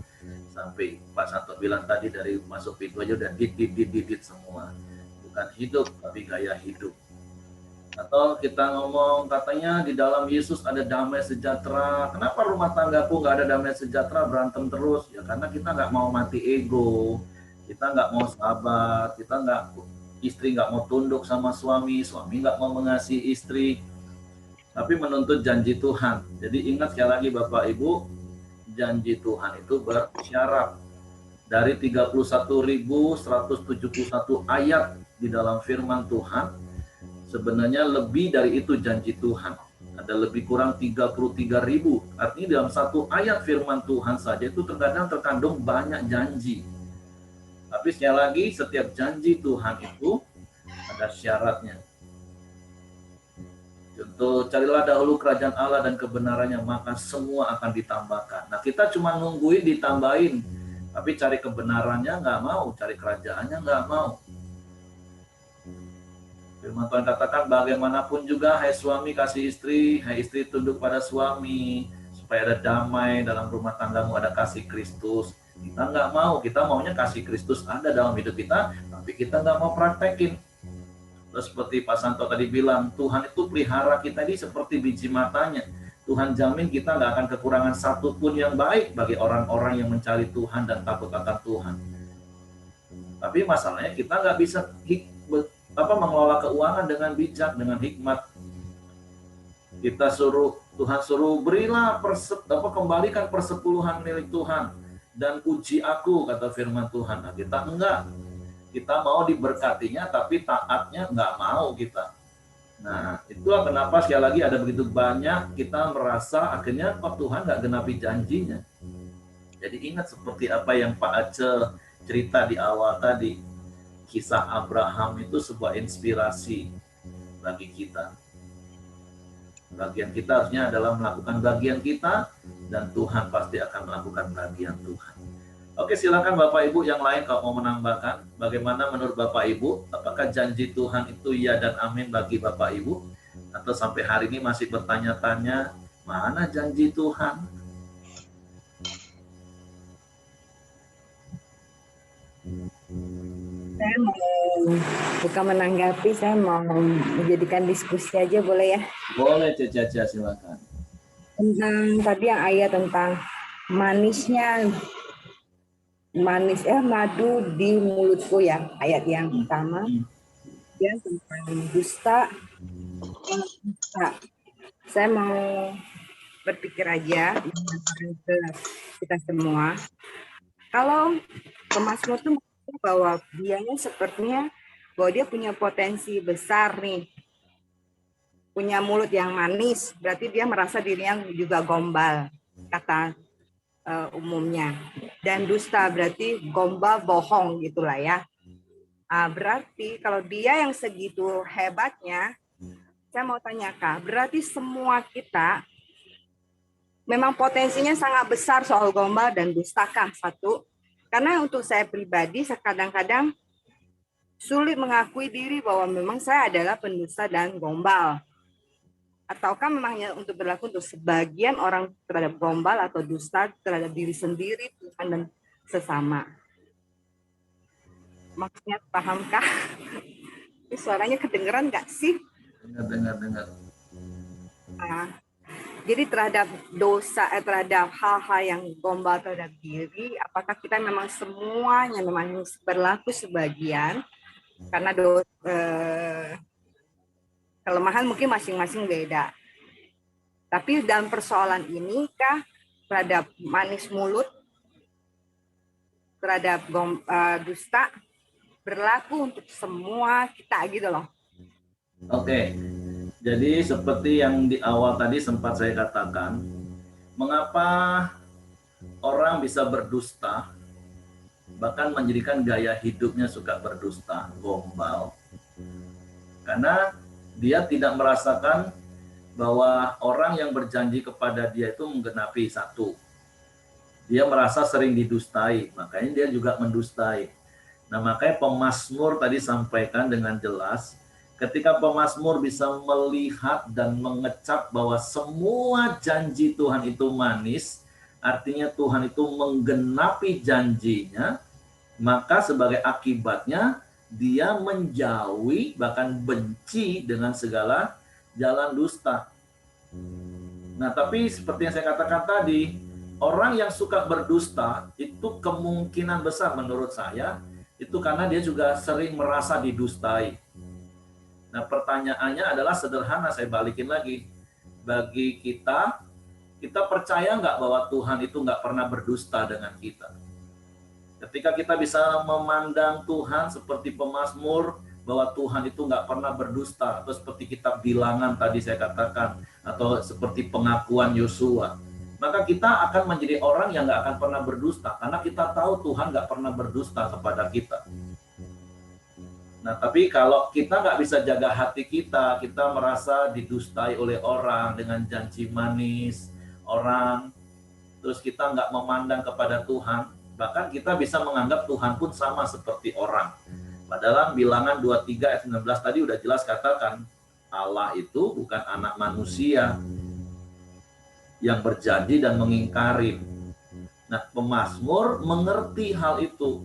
Sampai Pak Santo bilang tadi, dari masuk pintu aja udah dit semua. Bukan hidup, tapi gaya hidup. Atau kita ngomong katanya di dalam Yesus ada damai sejahtera. Kenapa rumah tanggaku nggak ada damai sejahtera, berantem terus? Ya karena kita nggak mau mati ego, kita nggak mau sabar, istri nggak mau tunduk sama suami nggak mau mengasihi istri, tapi menuntut janji Tuhan. Jadi ingat sekali lagi Bapak Ibu, janji Tuhan itu bersyarat. Dari 31.171 ayat di dalam firman Tuhan, sebenarnya lebih dari itu janji Tuhan. Ada lebih kurang 33.000. Artinya dalam satu ayat firman Tuhan saja itu terkadang terkandung banyak janji. Tapi sekali lagi, setiap janji Tuhan itu ada syaratnya. Contoh, carilah dahulu kerajaan Allah dan kebenarannya, maka semua akan ditambahkan. Nah, kita cuma nungguin ditambahin, tapi cari kebenarannya nggak mau, cari kerajaannya nggak mau. Firman Tuhan katakan, bagaimanapun juga, hai suami kasih istri, hai istri tunduk pada suami, supaya ada damai dalam rumah tanggamu, ada kasih Kristus. Kita nggak mau, kita maunya kasih Kristus ada dalam hidup kita, tapi kita nggak mau praktekin. Terus seperti Pak Santo tadi bilang, Tuhan itu pelihara kita ini seperti biji matanya. Tuhan jamin kita nggak akan kekurangan satu pun yang baik bagi orang-orang yang mencari Tuhan dan takut akan Tuhan. Tapi masalahnya kita nggak bisa mengelola keuangan dengan bijak, dengan hikmat. Kita Tuhan suruh berilah kembalikan persepuluhan milik Tuhan dan uji aku, kata firman Tuhan. Nah, kita enggak. Kita mau diberkatinya, tapi taatnya nggak mau kita. Nah, itulah kenapa sekali lagi ada begitu banyak kita merasa akhirnya kok Tuhan nggak genapi janjinya. Jadi ingat seperti apa yang Pak Aceh cerita di awal tadi. Kisah Abraham itu sebuah inspirasi bagi kita. Bagian kita harusnya adalah melakukan bagian kita, dan Tuhan pasti akan melakukan bagian Tuhan. Oke, silakan Bapak Ibu yang lain kalau mau menambahkan. Bagaimana menurut Bapak Ibu? Apakah janji Tuhan itu ya dan amin bagi Bapak Ibu? Atau sampai hari ini masih bertanya-tanya, mana janji Tuhan? Saya mau bukan menanggapi, saya mau menjadikan diskusi aja, boleh ya? Boleh, Caca, silakan. Tentang tadi yang ayat tentang manisnya, madu di mulutku ya, ayat yang pertama. Ya, tentang dusta. Saya mau berpikir aja ke kita semua. Kalau pemazmur itu bahwa dianya sepertinya bahwa dia punya potensi besar nih, punya mulut yang manis, berarti dia merasa dirinya juga gombal, kata umumnya. Dan dusta berarti gombal, bohong gitulah ya. Berarti kalau dia yang segitu hebatnya, saya mau tanyakan, berarti semua kita memang potensinya sangat besar soal gombal dan dustakah? Satu, karena untuk saya pribadi, kadang-kadang sulit mengakui diri bahwa memang saya adalah pendusta dan gombal. Ataukah memangnya untuk berlaku untuk sebagian orang terhadap gombal atau dusta terhadap diri sendiri, Tuhan dan sesama. Maksudnya pahamkah? Ini suaranya kedengeran nggak sih? Dengar. Jadi terhadap dosa, terhadap hal-hal yang gombal terhadap diri, apakah kita memang semuanya memang berlaku sebagian, karena kelemahan mungkin masing-masing beda. Tapi dalam persoalan ini kah terhadap manis mulut, terhadap dusta, berlaku untuk semua kita gitu loh. Oke. Jadi seperti yang di awal tadi sempat saya katakan, mengapa orang bisa berdusta, bahkan menjadikan gaya hidupnya suka berdusta, gombal. Karena dia tidak merasakan bahwa orang yang berjanji kepada dia itu menggenapi satu. Dia merasa sering didustai, makanya dia juga mendustai. Nah, makanya pemazmur tadi sampaikan dengan jelas, ketika pemazmur bisa melihat dan mengecap bahwa semua janji Tuhan itu manis, artinya Tuhan itu menggenapi janjinya, maka sebagai akibatnya dia menjauhi bahkan benci dengan segala jalan dusta. Nah, tapi seperti yang saya katakan tadi, orang yang suka berdusta itu kemungkinan besar menurut saya itu karena dia juga sering merasa didustai. Nah, pertanyaannya adalah sederhana, saya balikin lagi. Bagi kita percaya nggak bahwa Tuhan itu nggak pernah berdusta dengan kita? Ketika kita bisa memandang Tuhan seperti pemazmur, bahwa Tuhan itu nggak pernah berdusta, atau seperti kitab Bilangan tadi saya katakan, atau seperti pengakuan Yosua, maka kita akan menjadi orang yang nggak akan pernah berdusta, karena kita tahu Tuhan nggak pernah berdusta kepada kita. Nah, tapi kalau kita nggak bisa jaga hati kita, kita merasa didustai oleh orang dengan janji manis orang, terus kita nggak memandang kepada Tuhan, bahkan kita bisa menganggap Tuhan pun sama seperti orang. Padahal Bilangan 23 ayat 19 tadi udah jelas katakan, Allah itu bukan anak manusia yang berjanji dan mengingkari. Nah, pemazmur mengerti hal itu,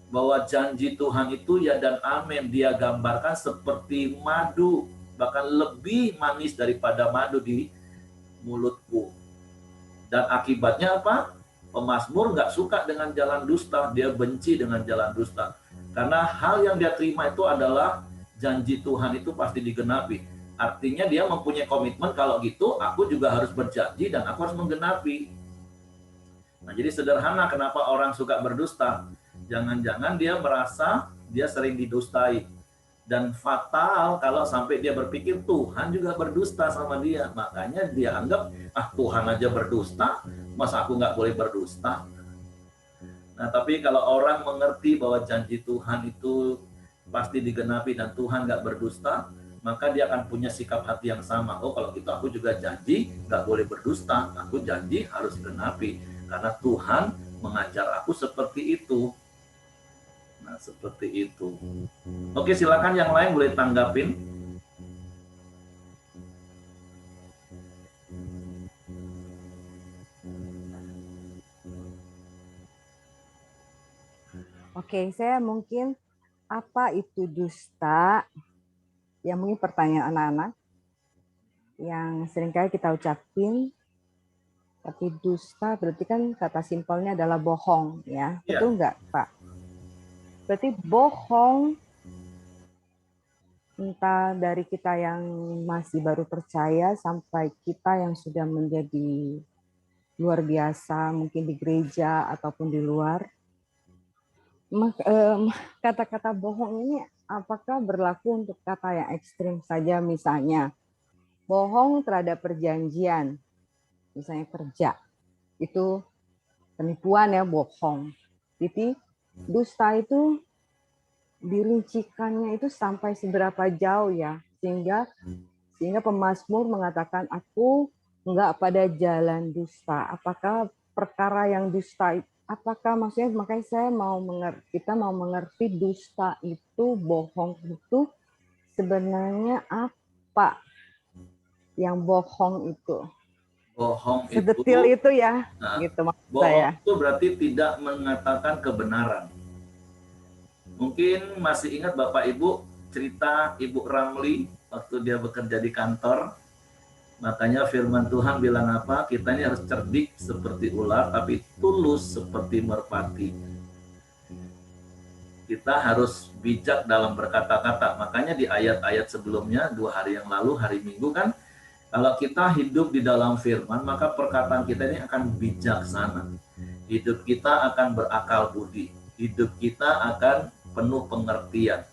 bahwa janji Tuhan itu ya dan amin. Dia gambarkan seperti madu, bahkan lebih manis daripada madu di mulutku. Dan akibatnya apa? Pemazmur nggak suka dengan jalan dusta, dia benci dengan jalan dusta. Karena hal yang dia terima itu adalah janji Tuhan itu pasti digenapi. Artinya dia mempunyai komitmen, kalau gitu aku juga harus berjanji dan aku harus menggenapi. Nah, jadi sederhana kenapa orang suka berdusta. Jangan-jangan dia merasa dia sering didustai. Dan fatal kalau sampai dia berpikir Tuhan juga berdusta sama dia. Makanya dia anggap, Tuhan aja berdusta, masa aku nggak boleh berdusta? Nah, tapi kalau orang mengerti bahwa janji Tuhan itu pasti digenapi dan Tuhan nggak berdusta, maka dia akan punya sikap hati yang sama. Oh, kalau gitu aku juga janji nggak boleh berdusta, aku janji harus genapi. Karena Tuhan mengajar aku seperti itu. Nah, seperti itu. Oke, silakan yang lain boleh tanggapin. Oke, saya mungkin apa itu dusta? Ya mungkin pertanyaan anak-anak yang seringkali kita ucapin, tapi dusta berarti kan kata simpelnya adalah bohong, ya. Betul nggak, Pak? Berarti bohong, entah dari kita yang masih baru percaya sampai kita yang sudah menjadi luar biasa, mungkin di gereja ataupun di luar. Kata-kata bohong ini apakah berlaku untuk kata yang ekstrim saja, misalnya bohong terhadap perjanjian, misalnya kerja, itu penipuan ya, bohong. Jadi dusta itu dirincikannya itu sampai seberapa jauh ya, sehingga pemazmur mengatakan aku enggak pada jalan dusta. Apakah perkara yang dusta, apakah maksudnya, makanya kita mau mengerti dusta itu, bohong itu sebenarnya apa yang bohong itu? Bohong sedetil itu ya, gitu maksud bohong saya. Itu berarti tidak mengatakan kebenaran. Mungkin masih ingat Bapak Ibu cerita Ibu Ramli waktu dia bekerja di kantor. Makanya firman Tuhan bilang apa? Kita ini harus cerdik seperti ular, tapi tulus seperti merpati. Kita harus bijak dalam berkata-kata. Makanya di ayat-ayat sebelumnya, 2 hari yang lalu, hari Minggu kan, kalau kita hidup di dalam firman, maka perkataan kita ini akan bijaksana. Hidup kita akan berakal budi. Hidup kita akan penuh pengertian.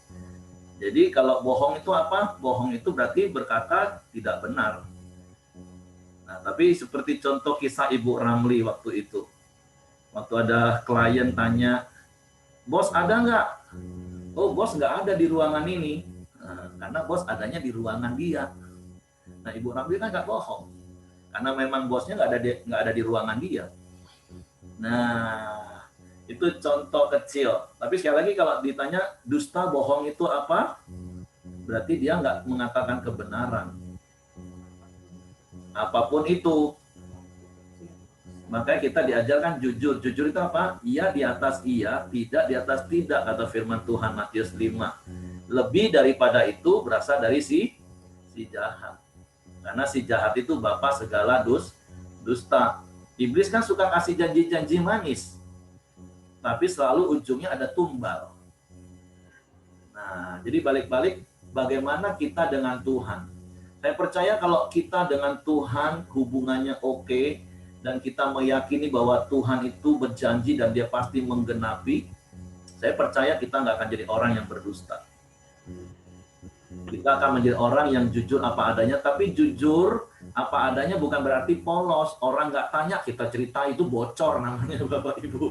Jadi kalau bohong itu apa? Bohong itu berarti berkata tidak benar. Nah, tapi seperti contoh kisah Ibu Ramli waktu itu. Waktu ada klien tanya, bos ada nggak? Oh, bos nggak ada di ruangan ini. Nah, karena bos adanya di ruangan dia. Nah, Ibu Ramli kan nggak bohong. Karena memang bosnya nggak ada di ruangan dia. Nah, itu contoh kecil. Tapi sekali lagi kalau ditanya dusta bohong itu apa? Berarti dia nggak mengatakan kebenaran. Apapun itu. Makanya kita diajarkan jujur. Jujur itu apa? Iya di atas iya, tidak di atas tidak, kata firman Tuhan Matius 5. Lebih daripada itu berasal dari si jahat. Karena si jahat itu bapa segala dusta. Iblis kan suka kasih janji-janji manis. Tapi selalu ujungnya ada tumbal. Nah, jadi balik-balik bagaimana kita dengan Tuhan. Saya percaya kalau kita dengan Tuhan hubungannya oke, dan kita meyakini bahwa Tuhan itu berjanji dan dia pasti menggenapi, saya percaya kita nggak akan jadi orang yang berdusta. Kita akan menjadi orang yang jujur apa adanya, tapi jujur apa adanya bukan berarti polos. Orang nggak tanya, kita cerita itu bocor namanya Bapak Ibu.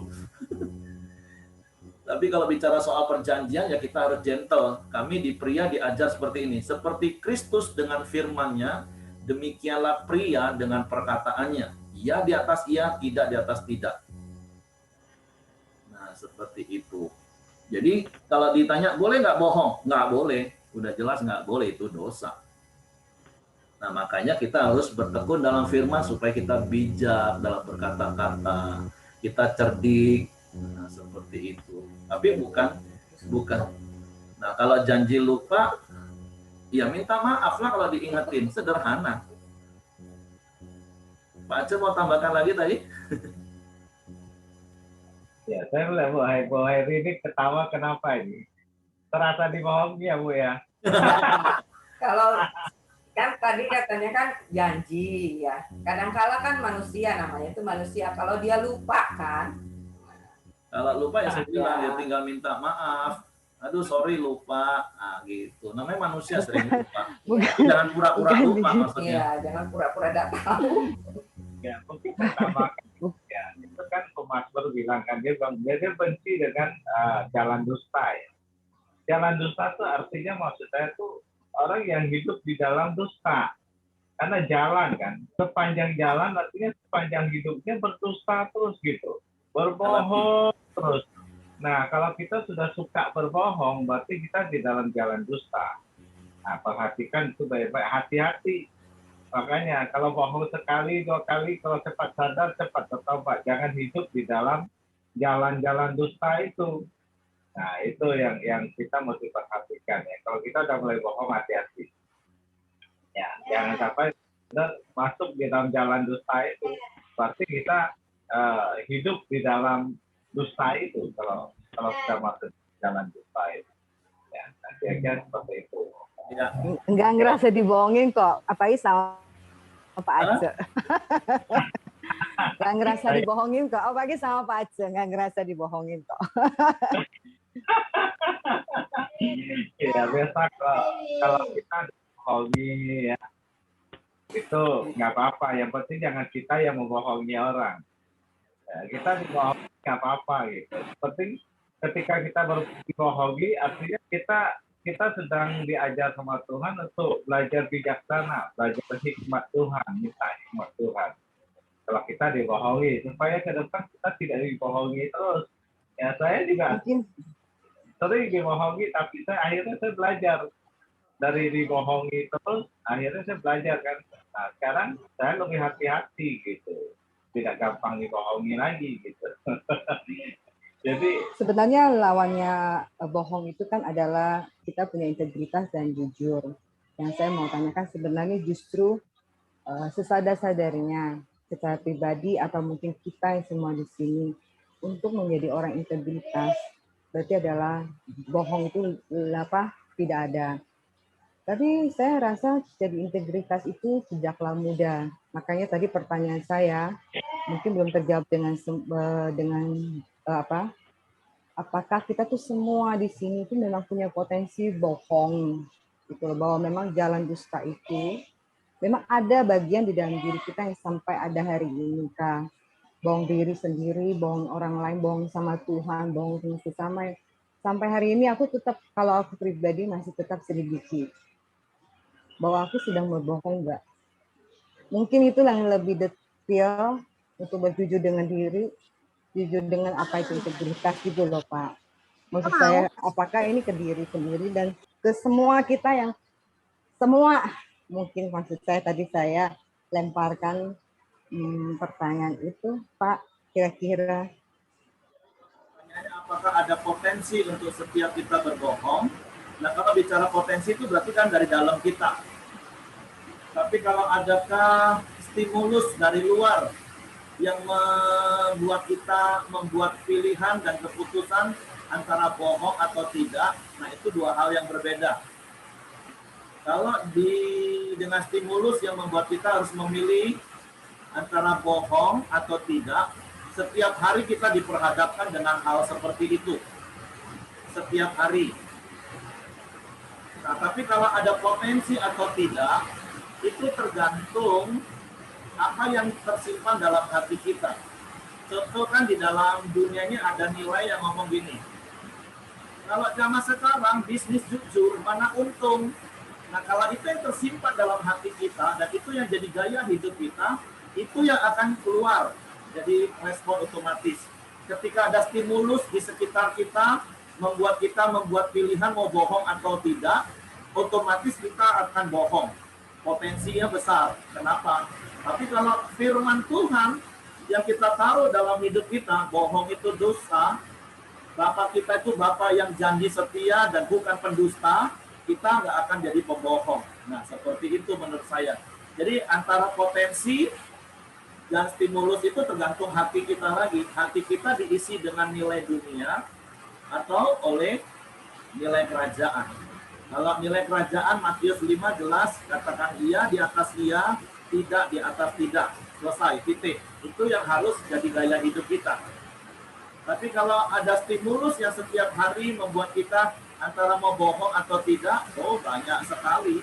Tapi kalau bicara soal perjanjian, ya kita harus gentle. Kami di pria diajar seperti ini. Seperti Kristus dengan firman-Nya, demikianlah pria dengan perkataannya. Ya di atas iya, tidak di atas tidak. Nah, seperti itu. Jadi kalau ditanya, boleh nggak bohong? Nggak boleh. Udah jelas nggak boleh, itu dosa. Nah, makanya kita harus bertekun dalam firman supaya kita bijak dalam berkata-kata, kita cerdik. Nah, seperti itu. Tapi bukan. Nah, kalau janji lupa, ya minta maaf lah kalau diingetin. Sederhana. Pak Aceh mau tambahkan lagi tadi? Ya, saya melihat Bu Hairi ini ketawa kenapa ini? Terasa dibohongi ya Bu ya? Kalau kan tadi katanya kan janji ya. Kadang-kala kan manusia namanya itu manusia. Kalau dia lupa kan. Kalau lupa ya saya bilang ya tinggal minta maaf. Aduh sorry lupa. Nah gitu. Namanya manusia sering lupa. Jangan pura-pura lupa maksudnya. Iya, jangan pura-pura tidak tahu. Ya, mungkin pertama ya, itu kan Pemasmur bilang kan dia benci dengan jalan dusta ya. Jalan dusta itu artinya maksud saya tuh orang yang hidup di dalam dusta. Karena jalan kan, sepanjang jalan artinya sepanjang hidupnya berdusta terus gitu. Berbohong terus. Nah, kalau kita sudah suka berbohong, berarti kita di dalam jalan dusta. Nah, perhatikan itu baik-baik, hati-hati. Makanya kalau bohong sekali, 2 kali, kalau cepat sadar, cepat bertobat. Jangan hidup di dalam jalan-jalan dusta itu. Nah, itu yang kita mesti perhatikan ya. Kalau kita udah mulai bohong, hati-hati. Ya, jangan sampai masuk di dalam jalan dusta itu. Berarti kita hidup di dalam dusta itu kalau sudah masuk jalan dusta itu. Ya, kira-kira seperti itu. Ya. Enggak ngerasa dibohongin kok, apalagi sama Pak Aceh. Enggak ngerasa dibohongin kok, apalagi sama Pak Aceh, enggak ngerasa dibohongin kok. Ya biasa kalau kita dibohongi ya itu nggak apa-apa. Yang penting jangan kita yang membohongi orang. Ya, kita dibohongi nggak apa-apa gitu. Penting ketika kita dibohongi artinya kita sedang diajar sama Tuhan untuk belajar bijaksana, belajar hikmat Tuhan, minta hikmat Tuhan. Kalau kita dibohongi supaya ke depan kita tidak dibohongi terus. Ya saya juga sering dibohongi, tapi akhirnya saya belajar dari dibohongi terus. Akhirnya saya belajar kan. Nah sekarang saya lebih hati-hati gitu, tidak gampang dibohongi lagi gitu. Jadi sebenarnya lawannya bohong itu kan adalah kita punya integritas dan jujur. Yang saya mau tanyakan sebenarnya justru sesadar-sadarnya secara pribadi atau mungkin kita yang semua di sini untuk menjadi orang integritas berarti adalah bohong itu tidak ada. Tapi saya rasa jadi integritas itu sejaklah muda. Makanya tadi pertanyaan saya mungkin belum terjawab dengan apakah kita tuh semua di sini tuh memang punya potensi bohong gitu, bahwa memang jalan dusta itu memang ada bagian di dalam diri kita yang sampai ada hari ini, Kak. Bohong diri sendiri, bohong orang lain, bohong sama Tuhan, bohong sama sesama. Sampai hari ini aku tetap, kalau aku pribadi masih tetap selidiki bahwa aku sedang berbohong enggak. Mungkin itulah yang lebih detail untuk berjujur dengan diri, jujur dengan apa itu integritas gitu loh Pak. Maksud saya apakah ini ke diri sendiri dan ke semua kita yang semua, mungkin maksud saya tadi saya lemparkan pertanyaan itu Pak, kira-kira apakah ada potensi untuk setiap kita berbohong? Nah kalau bicara potensi itu berarti kan dari dalam kita. Tapi kalau adakah stimulus dari luar yang membuat kita membuat pilihan dan keputusan antara bohong atau tidak, nah itu dua hal yang berbeda. Kalau dengan stimulus yang membuat kita harus memilih antara bohong atau tidak, setiap hari kita diperhadapkan dengan hal seperti itu. Setiap hari. Nah, tapi kalau ada potensi atau tidak, itu tergantung apa yang tersimpan dalam hati kita. Contoh kan di dalam dunianya ada nilai yang ngomong gini, kalau zaman sekarang bisnis jujur, mana untung. Nah, kalau itu yang tersimpan dalam hati kita, dan itu yang jadi gaya hidup kita, itu yang akan keluar. Jadi respon otomatis. Ketika ada stimulus di sekitar kita, membuat kita membuat pilihan mau bohong atau tidak, otomatis kita akan bohong. Potensinya besar. Kenapa? Tapi kalau firman Tuhan yang kita taruh dalam hidup kita, bohong itu dosa, Bapak kita itu Bapak yang janji setia dan bukan pendusta, kita nggak akan jadi pembohong. Nah, seperti itu menurut saya. Jadi antara potensi dan stimulus itu tergantung hati kita lagi. Hati kita diisi dengan nilai dunia atau oleh nilai kerajaan. Kalau nilai kerajaan Matius 5 jelas, katakan iya di atas iya, tidak di atas tidak. Selesai, titik. Itu yang harus jadi gaya hidup kita. Tapi kalau ada stimulus yang setiap hari membuat kita antara mau bohong atau tidak, oh banyak sekali.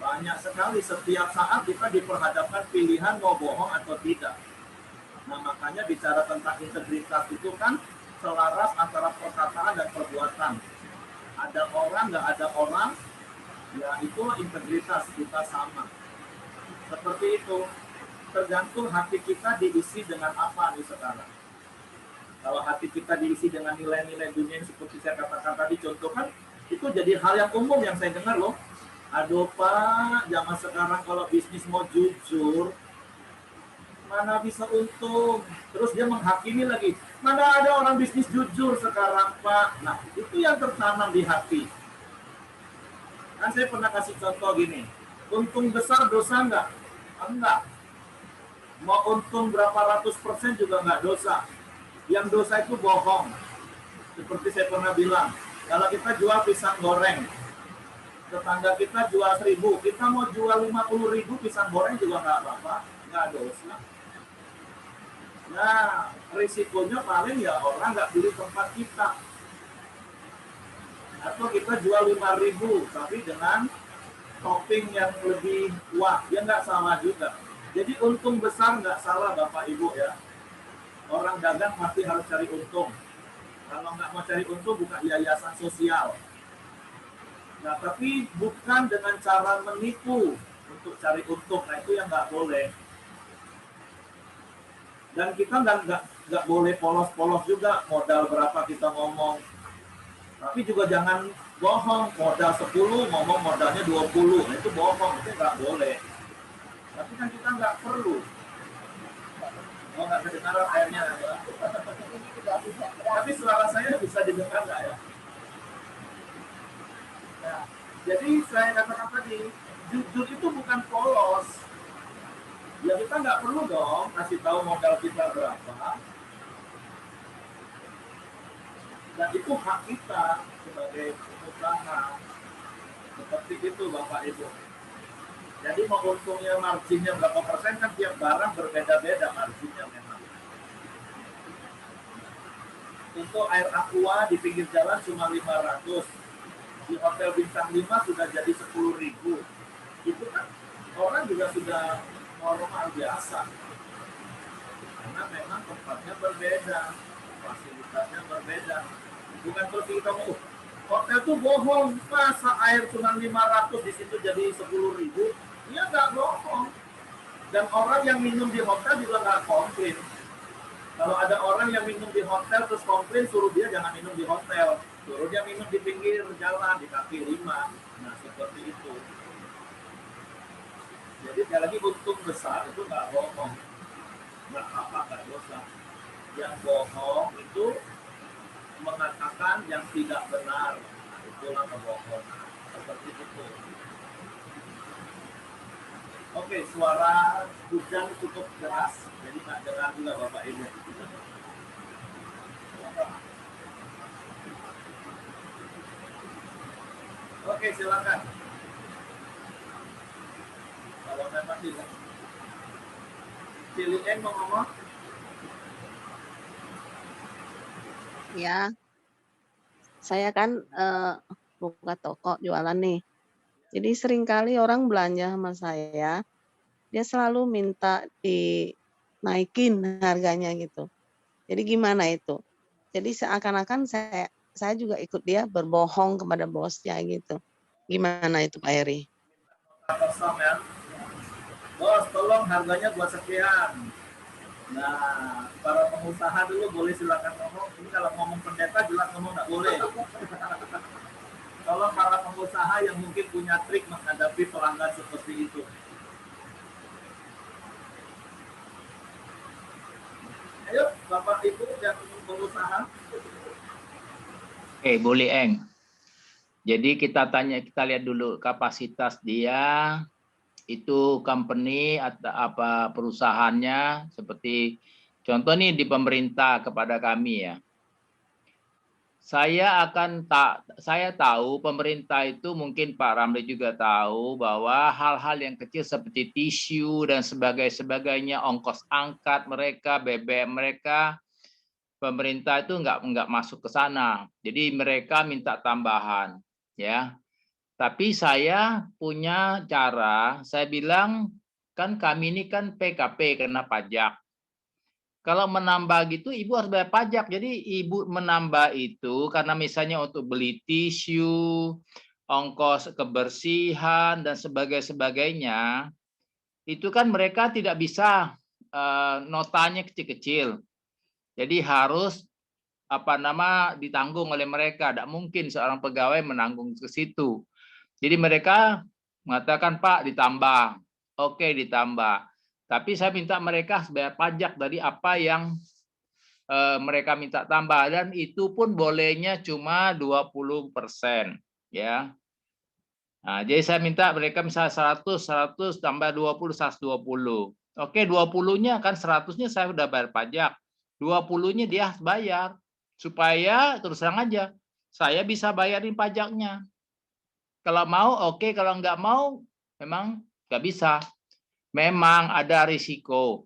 Banyak sekali. Setiap saat kita diperhadapkan pilihan mau bohong atau tidak. Nah, makanya bicara tentang integritas itu kan selaras antara perkataan dan perbuatan. Ada orang, nggak ada orang, ya itulah integritas kita sama. Seperti itu. Tergantung hati kita diisi dengan apa nih sekarang. Kalau hati kita diisi dengan nilai-nilai dunia yang seperti saya katakan tadi, contoh kan, itu jadi hal yang umum yang saya dengar loh. Aduh Pak, zaman sekarang kalau bisnis mau jujur, mana bisa untung. Terus dia menghakimi lagi, mana ada orang bisnis jujur sekarang Pak. Nah, itu yang tertanam di hati. Kan saya pernah kasih contoh gini, untung besar dosa enggak? Enggak. Mau untung berapa ratus % juga enggak dosa. Yang dosa itu bohong. Seperti saya pernah bilang, kalau kita jual pisang goreng, tetangga kita jual 1.000, kita mau jual 50.000 pisang goreng juga nggak apa-apa, nggak dosa. Nah, risikonya paling ya orang nggak beli tempat kita. Atau kita jual 5.000, tapi dengan topping yang lebih wah, ya nggak salah juga. Jadi untung besar nggak salah Bapak Ibu ya. Orang dagang pasti harus cari untung. Kalau nggak mau cari untung, buka yayasan sosial. Nah, tapi bukan dengan cara menipu untuk cari untung. Nah, itu yang nggak boleh. Dan kita nggak boleh polos-polos juga. Modal berapa kita ngomong. Tapi juga jangan bohong. Modal 10, ngomong modalnya 20. Nah, itu bohong. Itu nggak boleh. Tapi kan kita nggak perlu. Oh, nggak kedengaran airnya. Tapi suara saya bisa didengar nggak ya? Nah, jadi saya katakan tadi, jujur itu bukan polos. Ya kita nggak perlu dong kasih tahu modal kita berapa. Dan itu hak kita sebagai pengusaha. Seperti itu Bapak Ibu. Jadi mau untungnya marginnya berapa persen kan tiap barang berbeda-beda marginnya memang. Untuk air aqua di pinggir jalan cuma 500. Di hotel bintang 5 sudah jadi 10.000. Itu kan orang juga sudah normal biasa. Karena memang tempatnya berbeda, fasilitasnya berbeda. Bukan seperti kita mau hotel tuh bohong, masa air cuma 500 di situ jadi 10.000. Dia nggak bohong. Dan orang yang minum di hotel juga nggak komplain. Kalau ada orang yang minum di hotel terus komplain, suruh dia jangan minum di hotel. Suruh dia minum di pinggir jalan, di kaki 5. Nah, seperti itu. Jadi sekali lagi untung besar itu nggak bohong. Nggak apa, nggak dosa. Yang bohong itu mengatakan yang tidak benar. Nah, itulah kebohongan. Seperti itu. Oke, suara hujan cukup deras, jadi nggak dengar juga Bapak Ibu. Oke, silakan. Kalau memang tidak. Cilieng mau ngomong? Ya, saya kan buka toko jualan nih. Jadi seringkali orang belanja sama saya, dia selalu minta dinaikin harganya gitu. Jadi gimana itu? Jadi seakan-akan saya juga ikut dia berbohong kepada bosnya gitu. Gimana itu Pak Heri? Kosong ya. Bos, tolong harganya buat sekian. Nah, para pengusaha dulu boleh silakan ngomong. Ini kalau ngomong pendeta jelas ngomong nggak boleh. Tolong para pengusaha yang mungkin punya trik menghadapi pelanggan seperti itu. Ayo, Bapak Ibu yang pengusaha. Boleh Eng. Jadi kita lihat dulu kapasitas dia, itu company atau apa perusahaannya, seperti contoh nih di pemerintah kepada kami ya. Saya tahu pemerintah itu, mungkin Pak Ramli juga tahu bahwa hal-hal yang kecil seperti tisu dan sebagainya, ongkos angkat mereka, BBM mereka, pemerintah itu nggak masuk ke sana. Jadi mereka minta tambahan, ya. Tapi saya punya cara, saya bilang, kan kami ini kan PKP kena pajak. Kalau menambah gitu, Ibu harus bayar pajak. Jadi Ibu menambah itu karena misalnya untuk beli tisu, ongkos kebersihan, dan sebagainya, itu kan mereka tidak bisa notanya kecil-kecil. Jadi harus ditanggung oleh mereka. Tidak mungkin seorang pegawai menanggung ke situ. Jadi mereka mengatakan, Pak, ditambah. Oke, ditambah. Tapi saya minta mereka bayar pajak dari apa yang mereka minta tambah. Dan itu pun bolehnya cuma 20%. Ya. Nah, jadi saya minta mereka misalnya 100 tambah 20, 120. Oke, 20-nya kan 100-nya saya udah bayar pajak. 20-nya dia harus bayar. Supaya terus terang aja, saya bisa bayarin pajaknya. Kalau mau, oke. Kalau nggak mau, memang nggak bisa. Memang ada risiko.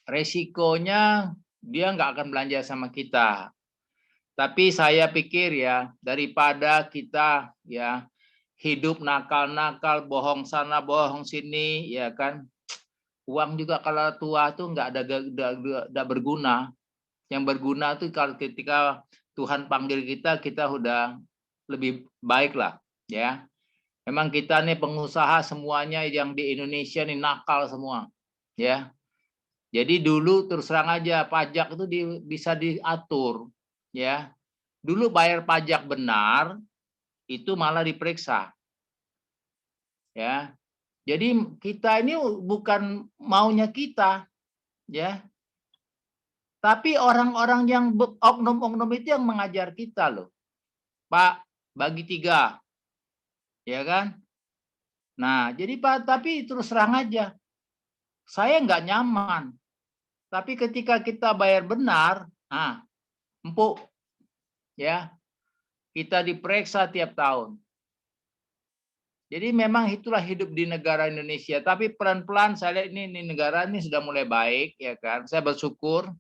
Risikonya dia nggak akan belanja sama kita. Tapi saya pikir ya, daripada kita ya hidup nakal-nakal, bohong sana, bohong sini, ya kan. Uang juga kalau tua tuh nggak berguna. Yang berguna tuh kalau ketika Tuhan panggil kita udah lebih baik lah. Ya, memang kita nih pengusaha semuanya yang di Indonesia nih nakal semua, ya. Jadi dulu terus terang aja pajak itu bisa diatur, ya. Dulu bayar pajak benar itu malah diperiksa, ya. Jadi kita ini bukan maunya kita, ya. Tapi orang-orang yang oknum-oknum itu yang mengajar kita loh, Pak, bagi 3. Ya kan? Nah, jadi Pak, tapi terus terang aja, saya nggak nyaman. Tapi ketika kita bayar benar, empuk, ya, kita diperiksa tiap tahun. Jadi memang itulah hidup di negara Indonesia. Tapi pelan-pelan saya lihat ini negara ini sudah mulai baik, ya kan? Saya bersyukur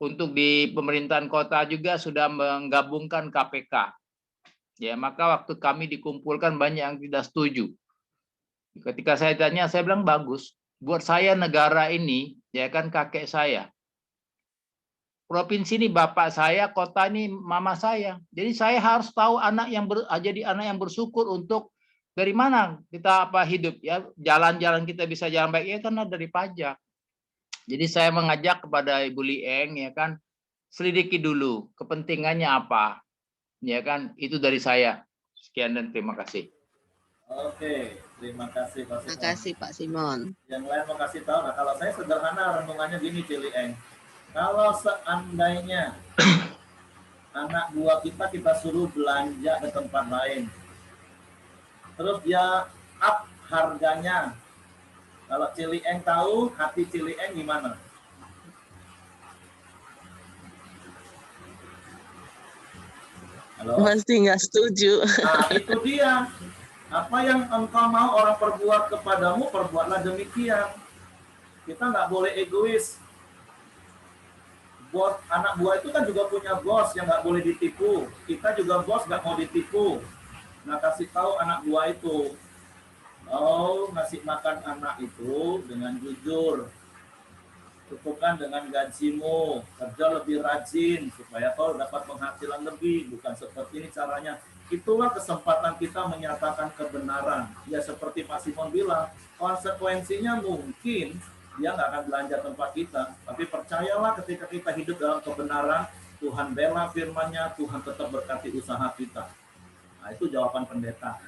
untuk di pemerintahan kota juga sudah menggabungkan KPK. Ya, maka waktu kami dikumpulkan banyak yang tidak setuju. Ketika saya tanya, saya bilang bagus. Buat saya negara ini, ya kan kakek saya. Provinsi ini bapak saya, kota ini mama saya. Jadi saya harus tahu jadi anak yang bersyukur untuk dari mana kita hidup ya. Jalan-jalan kita bisa jalan baik ya karena dari pajak. Jadi saya mengajak kepada Ibu Lieng ya kan, selidiki dulu kepentingannya apa. Ya kan, itu dari saya. Sekian dan terima kasih. Oke, terima kasih Pak Simon. Terima kasih Pak Simon. Yang lain mau kasih tahu, nah kalau saya sederhana renungannya gini Cilieng. Kalau seandainya anak buah kita suruh belanja ke tempat lain, terus dia up harganya, kalau Cilieng tahu hati Cilieng gimana? Halo? Pasti nggak setuju. Nah, itu dia. Apa yang engkau mau orang perbuat kepadamu, perbuatlah demikian. Kita nggak boleh egois. Bos, anak buah itu kan juga punya bos yang nggak boleh ditipu. Kita juga bos nggak mau ditipu. Nah, kasih tahu anak buah itu, oh, ngasih makan anak itu dengan jujur. Cukupkan dengan gajimu, kerja lebih rajin supaya kau dapat penghasilan lebih. Bukan seperti ini caranya. Itulah kesempatan kita menyatakan kebenaran. Ya seperti Pak Simon bilang, konsekuensinya mungkin dia nggak akan belanja tempat kita. Tapi percayalah ketika kita hidup dalam kebenaran, Tuhan bela firman-Nya, Tuhan tetap berkati usaha kita. Nah, itu jawaban pendeta.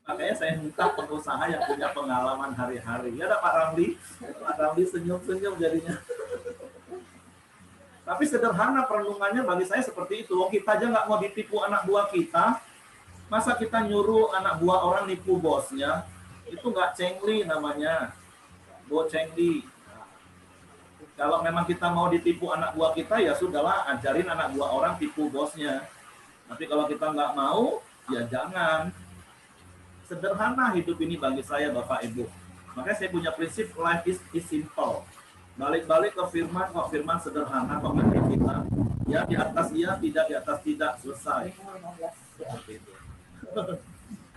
Makanya saya minta pengusaha yang punya pengalaman hari-hari. Ya ada Pak Ramli. Pak Ramli senyum-senyum jadinya. Tapi sederhana perenungannya bagi saya seperti itu. Wong kita aja nggak mau ditipu anak buah kita. Masa kita nyuruh anak buah orang nipu bosnya? Itu nggak cengli namanya. Bo cengli. Kalau memang kita mau ditipu anak buah kita, ya sudahlah, ajarin anak buah orang tipu bosnya. Tapi kalau kita nggak mau, ya jangan. Sederhana hidup ini bagi saya, Bapak Ibu. Makanya saya punya prinsip life is simple. Balik-balik ke firman, kok firman sederhana, kok ngerti kita. Ya di atas iya, tidak di atas tidak, selesai. Seperti itu.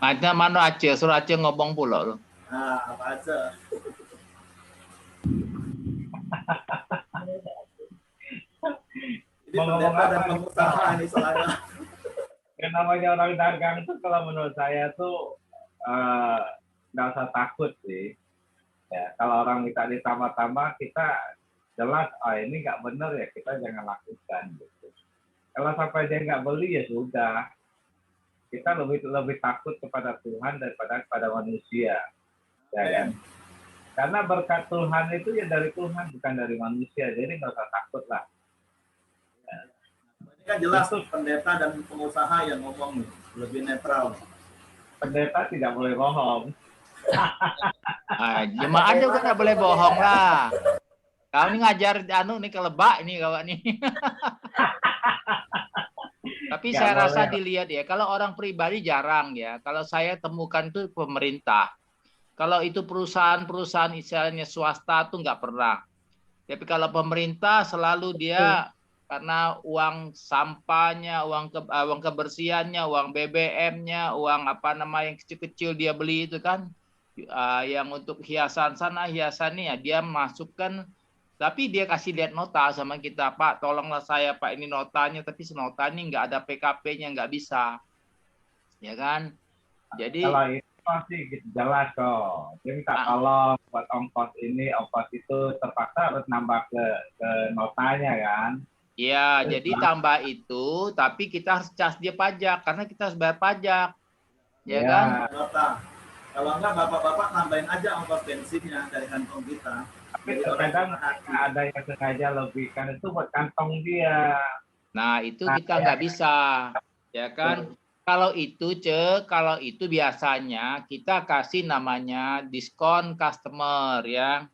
Ada mana Aceh, suruh Aceh ngomong pula loh. Nah, apa aja. Ini pendeta dan pengusaha ini soalnya. Yang namanya orang dagang itu kalau menurut saya tuh nggak usah takut sih. Ya, kalau orang minta ditambah-tambah, kita jelas, oh ini nggak benar ya, kita jangan lakukan. Gitu. Kalau sampai dia nggak beli ya sudah. Kita lebih takut kepada Tuhan daripada kepada manusia, ya kan? Karena berkat Tuhan itu ya dari Tuhan, bukan dari manusia. Jadi nggak usah takut lah. Ya. Ini kan jelas tuh pendeta dan pengusaha yang ngomong nih, lebih netral. Pendeta tidak boleh bohong. Jemaat juga nggak boleh bohong lah. Kau ini ngajar nih kelebak ini kawan nih. Tapi Nggak saya rasa boleh. dilihat ya, kalau orang pribadi jarang ya. Kalau saya temukan itu pemerintah. Kalau itu perusahaan-perusahaan istilahnya swasta tuh nggak pernah. Tapi kalau pemerintah selalu dia karena uang sampahnya, uang kebersihannya, uang BBM-nya, uang apa nama yang kecil-kecil dia beli itu kan, yang untuk hiasan sana, hiasan ini ya dia masukkan. Tapi dia kasih lihat nota sama kita, Pak, tolonglah saya, Pak, ini notanya, tapi nota ini nggak ada PKP-nya, nggak bisa. Ya kan? Jadi Kalau itu pasti jelas kok. Dia minta tolong buat ongkos ini, ongkos itu, terpaksa harus nambah ke notanya kan. ya, jadi tambah itu, tapi kita harus cas dia pajak, karena kita harus bayar pajak. Ya kan? Nota. Kalau enggak, bapak-bapak tambahin aja ongkos bensinnya dari kantong kita. Tapi terkadang ada yang sengaja lebihkan itu buat kantong dia. Nah, itu kita nggak bisa, ya kan? Kalau itu biasanya kita kasih namanya diskon customer ya.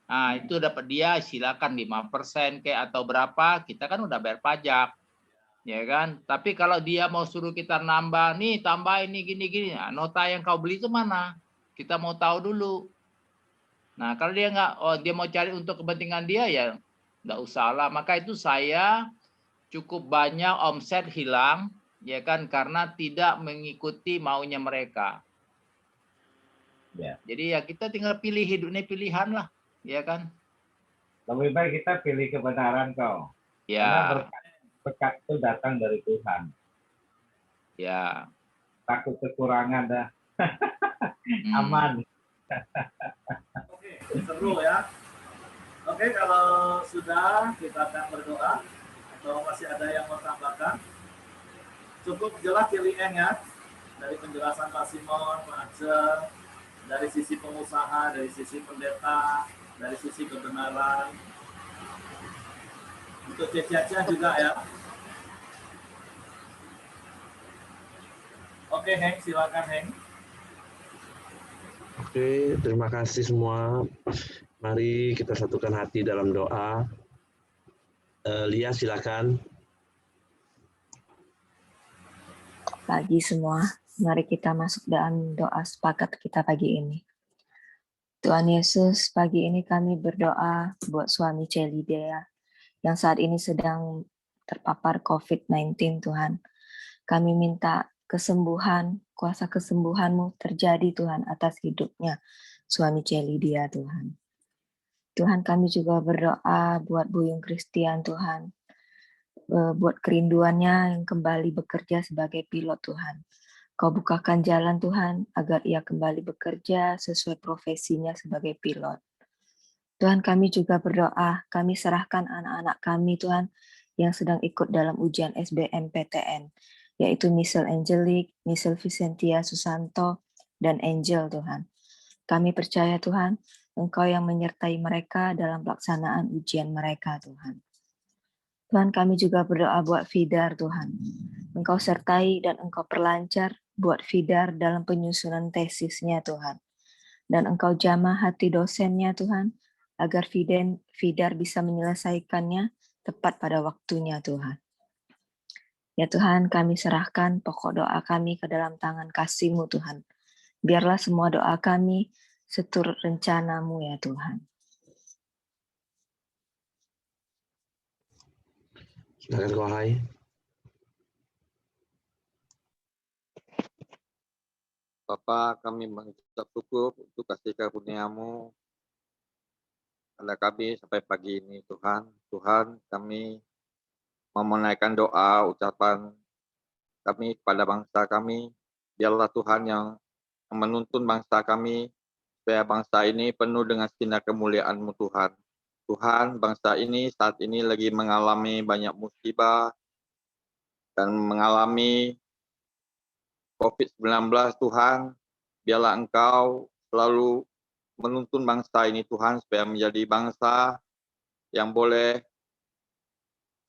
Nah, itu dapat dia silakan 5% kayak atau berapa, kita kan udah bayar pajak. Ya kan? Tapi kalau dia mau suruh kita nambah, nih tambah ini gini-gini, nah, nota yang kau beli itu mana? Kita mau tahu dulu. Nah, kalau dia dia mau cari untuk kepentingan dia ya nggak usah lah. Maka itu saya cukup banyak omset hilang, ya kan, karena tidak mengikuti maunya mereka. Ya. Jadi ya kita tinggal pilih hidupnya pilihan lah, ya kan. Lebih baik kita pilih kebenaran kau. Ya. Karena berkat itu datang dari Tuhan. Ya. Takut kekurangan dah. Aman. Oke, seru ya. Oke, kalau sudah kita akan berdoa. Atau masih ada yang mau tambahkan? Cukup jelas Kilieng ya. Dari penjelasan Pak Simon, Pak Aceh, dari sisi pengusaha, dari sisi pendeta, dari sisi kebenaran. Untuk Cecia juga ya. Oke, Heng, silakan Heng. Oke, terima kasih semua. Mari kita satukan hati dalam doa. Lia, silakan. Pagi semua. Mari kita masuk dalam doa sepakat kita pagi ini. Tuhan Yesus, pagi ini kami berdoa buat suami Celidea yang saat ini sedang terpapar COVID-19, Tuhan. Kami minta kesembuhan, kuasa kesembuhan-Mu terjadi, Tuhan, atas hidupnya suami Celidea, Tuhan. Tuhan, kami juga berdoa buat Buyung Christian, Tuhan. Buat kerinduannya yang kembali bekerja sebagai pilot, Tuhan. Kau bukakan jalan, Tuhan, agar ia kembali bekerja sesuai profesinya sebagai pilot. Tuhan, kami juga berdoa, kami serahkan anak-anak kami, Tuhan, yang sedang ikut dalam ujian SBMPTN, yaitu Michelle Angelic, Michelle Vicentia Susanto, dan Angel, Tuhan. Kami percaya, Tuhan, Engkau yang menyertai mereka dalam pelaksanaan ujian mereka, Tuhan. Tuhan, kami juga berdoa buat Fidar, Tuhan. Engkau sertai dan Engkau perlancar buat Fidar dalam penyusunan tesisnya, Tuhan. Dan Engkau jamah hati dosennya, Tuhan, agar Fidar bisa menyelesaikannya tepat pada waktunya, Tuhan. Ya Tuhan, kami serahkan pokok doa kami ke dalam tangan kasih-Mu, Tuhan. Biarlah semua doa kami seturut rencana-Mu, ya Tuhan. Silakan Kohai. Bapa, kami mengucap syukur untuk kasih karunia-Mu pada kami sampai pagi ini, Tuhan. Tuhan, kami memenaikkan doa, ucapan kami kepada bangsa kami. Biarlah Tuhan yang menuntun bangsa kami, supaya bangsa ini penuh dengan sinar kemuliaan-Mu, Tuhan. Tuhan, bangsa ini saat ini lagi mengalami banyak musibah dan mengalami COVID-19, Tuhan. Biarlah Engkau selalu menuntun bangsa ini, Tuhan, supaya menjadi bangsa yang boleh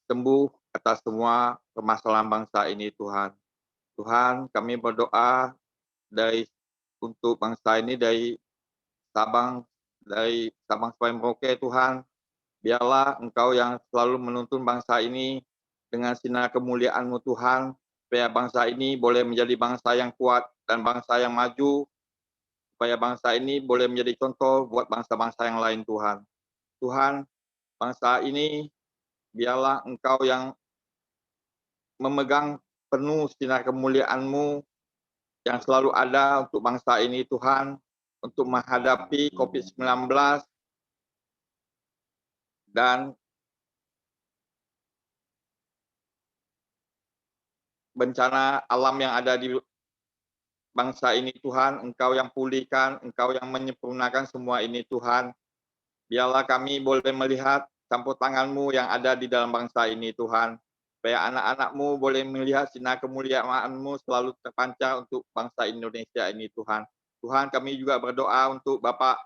sembuh atas semua permasalahan bangsa ini, Tuhan. Tuhan, kami berdoa untuk bangsa ini dari Sabang sampai Merauke, Tuhan. Biarlah Engkau yang selalu menuntun bangsa ini dengan sinar kemuliaan-Mu, Tuhan, supaya bangsa ini boleh menjadi bangsa yang kuat dan bangsa yang maju, supaya bangsa ini boleh menjadi contoh buat bangsa-bangsa yang lain, Tuhan. Tuhan, bangsa ini biarlah Engkau yang memegang penuh sinar kemuliaan-Mu yang selalu ada untuk bangsa ini, Tuhan, untuk menghadapi COVID-19 dan bencana alam yang ada di bangsa ini, Tuhan. Engkau yang pulihkan, Engkau yang menyempurnakan semua ini, Tuhan. Biarlah kami boleh melihat campur tangan-Mu yang ada di dalam bangsa ini, Tuhan. Supaya anak-anak-Mu boleh melihat sinar kemuliaan-Mu selalu terpancar untuk bangsa Indonesia ini, Tuhan. Tuhan, kami juga berdoa untuk Bapak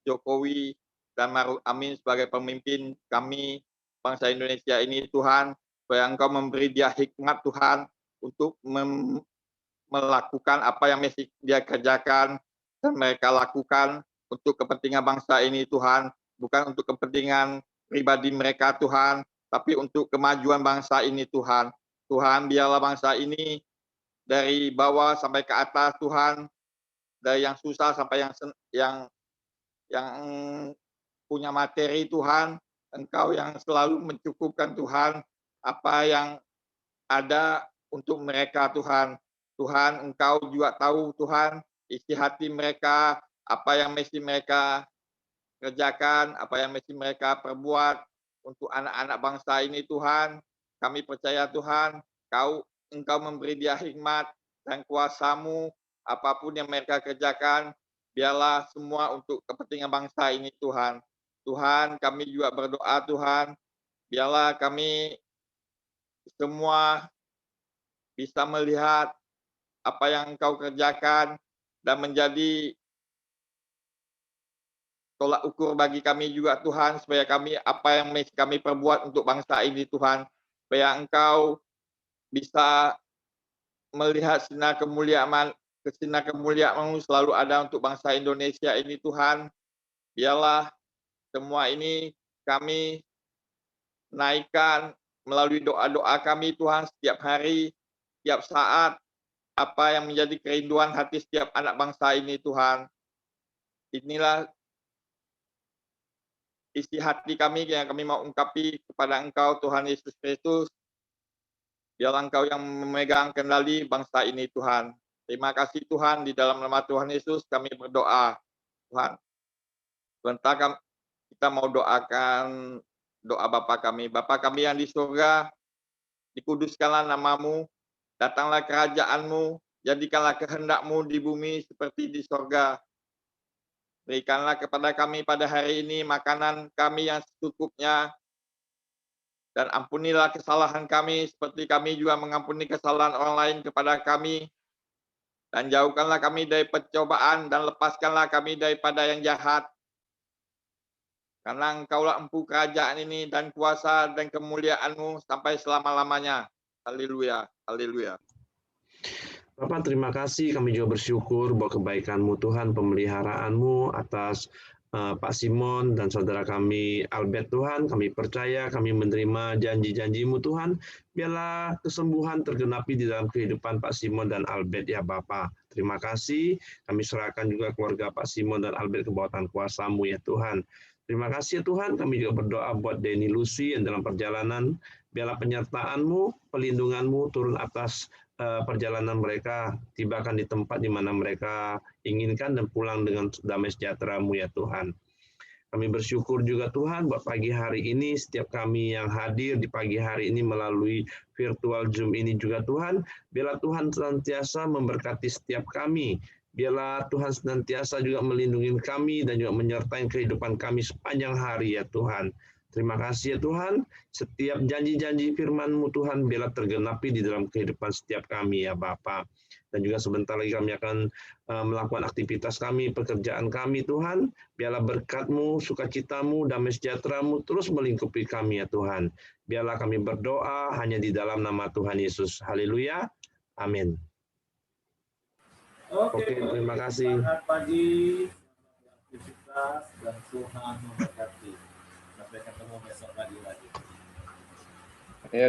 Jokowi dan Maruf Amin sebagai pemimpin kami, bangsa Indonesia ini, Tuhan. Supaya Engkau memberi dia hikmat, Tuhan, untuk melakukan apa yang mesti dia kerjakan dan mereka lakukan untuk kepentingan bangsa ini, Tuhan. Bukan untuk kepentingan pribadi mereka, Tuhan, tapi untuk kemajuan bangsa ini, Tuhan. Tuhan, biarlah bangsa ini dari bawah sampai ke atas, Tuhan, dari yang susah sampai yang punya materi, Tuhan. Engkau yang selalu mencukupkan, Tuhan, apa yang ada untuk mereka, Tuhan. Tuhan, Engkau juga tahu, Tuhan, isi hati mereka, apa yang mesti mereka kerjakan, apa yang mesti mereka perbuat untuk anak-anak bangsa ini, Tuhan. Kami percaya, Tuhan, Engkau memberi dia hikmat dan kuasa-Mu, apapun yang mereka kerjakan, biarlah semua untuk kepentingan bangsa ini, Tuhan. Tuhan, kami juga berdoa, Tuhan, biarlah kami semua bisa melihat apa yang Engkau kerjakan dan menjadi tolak ukur bagi kami juga, Tuhan, supaya apa yang mesti kami perbuat untuk bangsa ini, Tuhan, supaya Engkau bisa melihat sinar kemuliaan-Mu selalu ada untuk bangsa Indonesia ini, Tuhan. Biarlah semua ini kami naikkan melalui doa-doa kami, Tuhan, setiap hari, setiap saat, apa yang menjadi kerinduan hati setiap anak bangsa ini, Tuhan. Inilah isi hati kami yang kami mau ungkapi kepada Engkau, Tuhan Yesus Kristus. Biarlah Engkau yang memegang kendali bangsa ini, Tuhan. Terima kasih, Tuhan. Di dalam nama Tuhan Yesus kami berdoa, Tuhan. Sebentar kita mau doakan doa Bapa kami. Bapa kami yang di surga, dikuduskanlah namamu, datanglah kerajaan-Mu, jadikanlah kehendak-Mu di bumi seperti di surga. Berikanlah kepada kami pada hari ini makanan kami yang secukupnya, dan ampunilah kesalahan kami seperti kami juga mengampuni kesalahan orang lain kepada kami. Dan jauhkanlah kami dari pencobaan dan lepaskanlah kami daripada yang jahat. Karena Engkaulah empu kerajaan ini dan kuasa dan kemuliaan-Mu sampai selama-lamanya. Haleluya, haleluya. Bapak, terima kasih. Kami juga bersyukur bahwa kebaikan-Mu Tuhan, pemeliharaan-Mu atas Pak Simon dan saudara kami Albert, Tuhan. Kami percaya, kami menerima janji-janji-Mu Tuhan. Biarlah kesembuhan tergenapi di dalam kehidupan Pak Simon dan Albert ya Bapak. Terima kasih. Kami serahkan juga keluarga Pak Simon dan Albert ke bawah tangan kuasa-Mu ya Tuhan. Terima kasih ya Tuhan. Kami juga berdoa buat Denny Lucy yang dalam perjalanan. Biarlah penyertaan-Mu, pelindungan-Mu turun atas perjalanan mereka, tibakan di tempat di mana mereka inginkan dan pulang dengan damai sejahtera-Mu ya Tuhan. Kami bersyukur juga Tuhan buat pagi hari ini, setiap kami yang hadir di pagi hari ini melalui virtual Zoom ini juga Tuhan, biarlah Tuhan senantiasa memberkati setiap kami. Biarlah Tuhan senantiasa juga melindungi kami dan juga menyertai kehidupan kami sepanjang hari ya Tuhan. Terima kasih ya Tuhan, setiap janji-janji firman-Mu Tuhan biarlah tergenapi di dalam kehidupan setiap kami ya Bapa. Dan juga sebentar lagi kami akan melakukan aktivitas kami, pekerjaan kami Tuhan. Biarlah berkat-Mu, sukacita-Mu, damai sejahtera-Mu terus melingkupi kami ya Tuhan. Biarlah kami berdoa hanya di dalam nama Tuhan Yesus. Haleluya. Amin. Oke, terima kasih. Selamat pagi, aktivitas dan Tuhan memberkati. Sampai ketemu besok pagi lagi. Ya,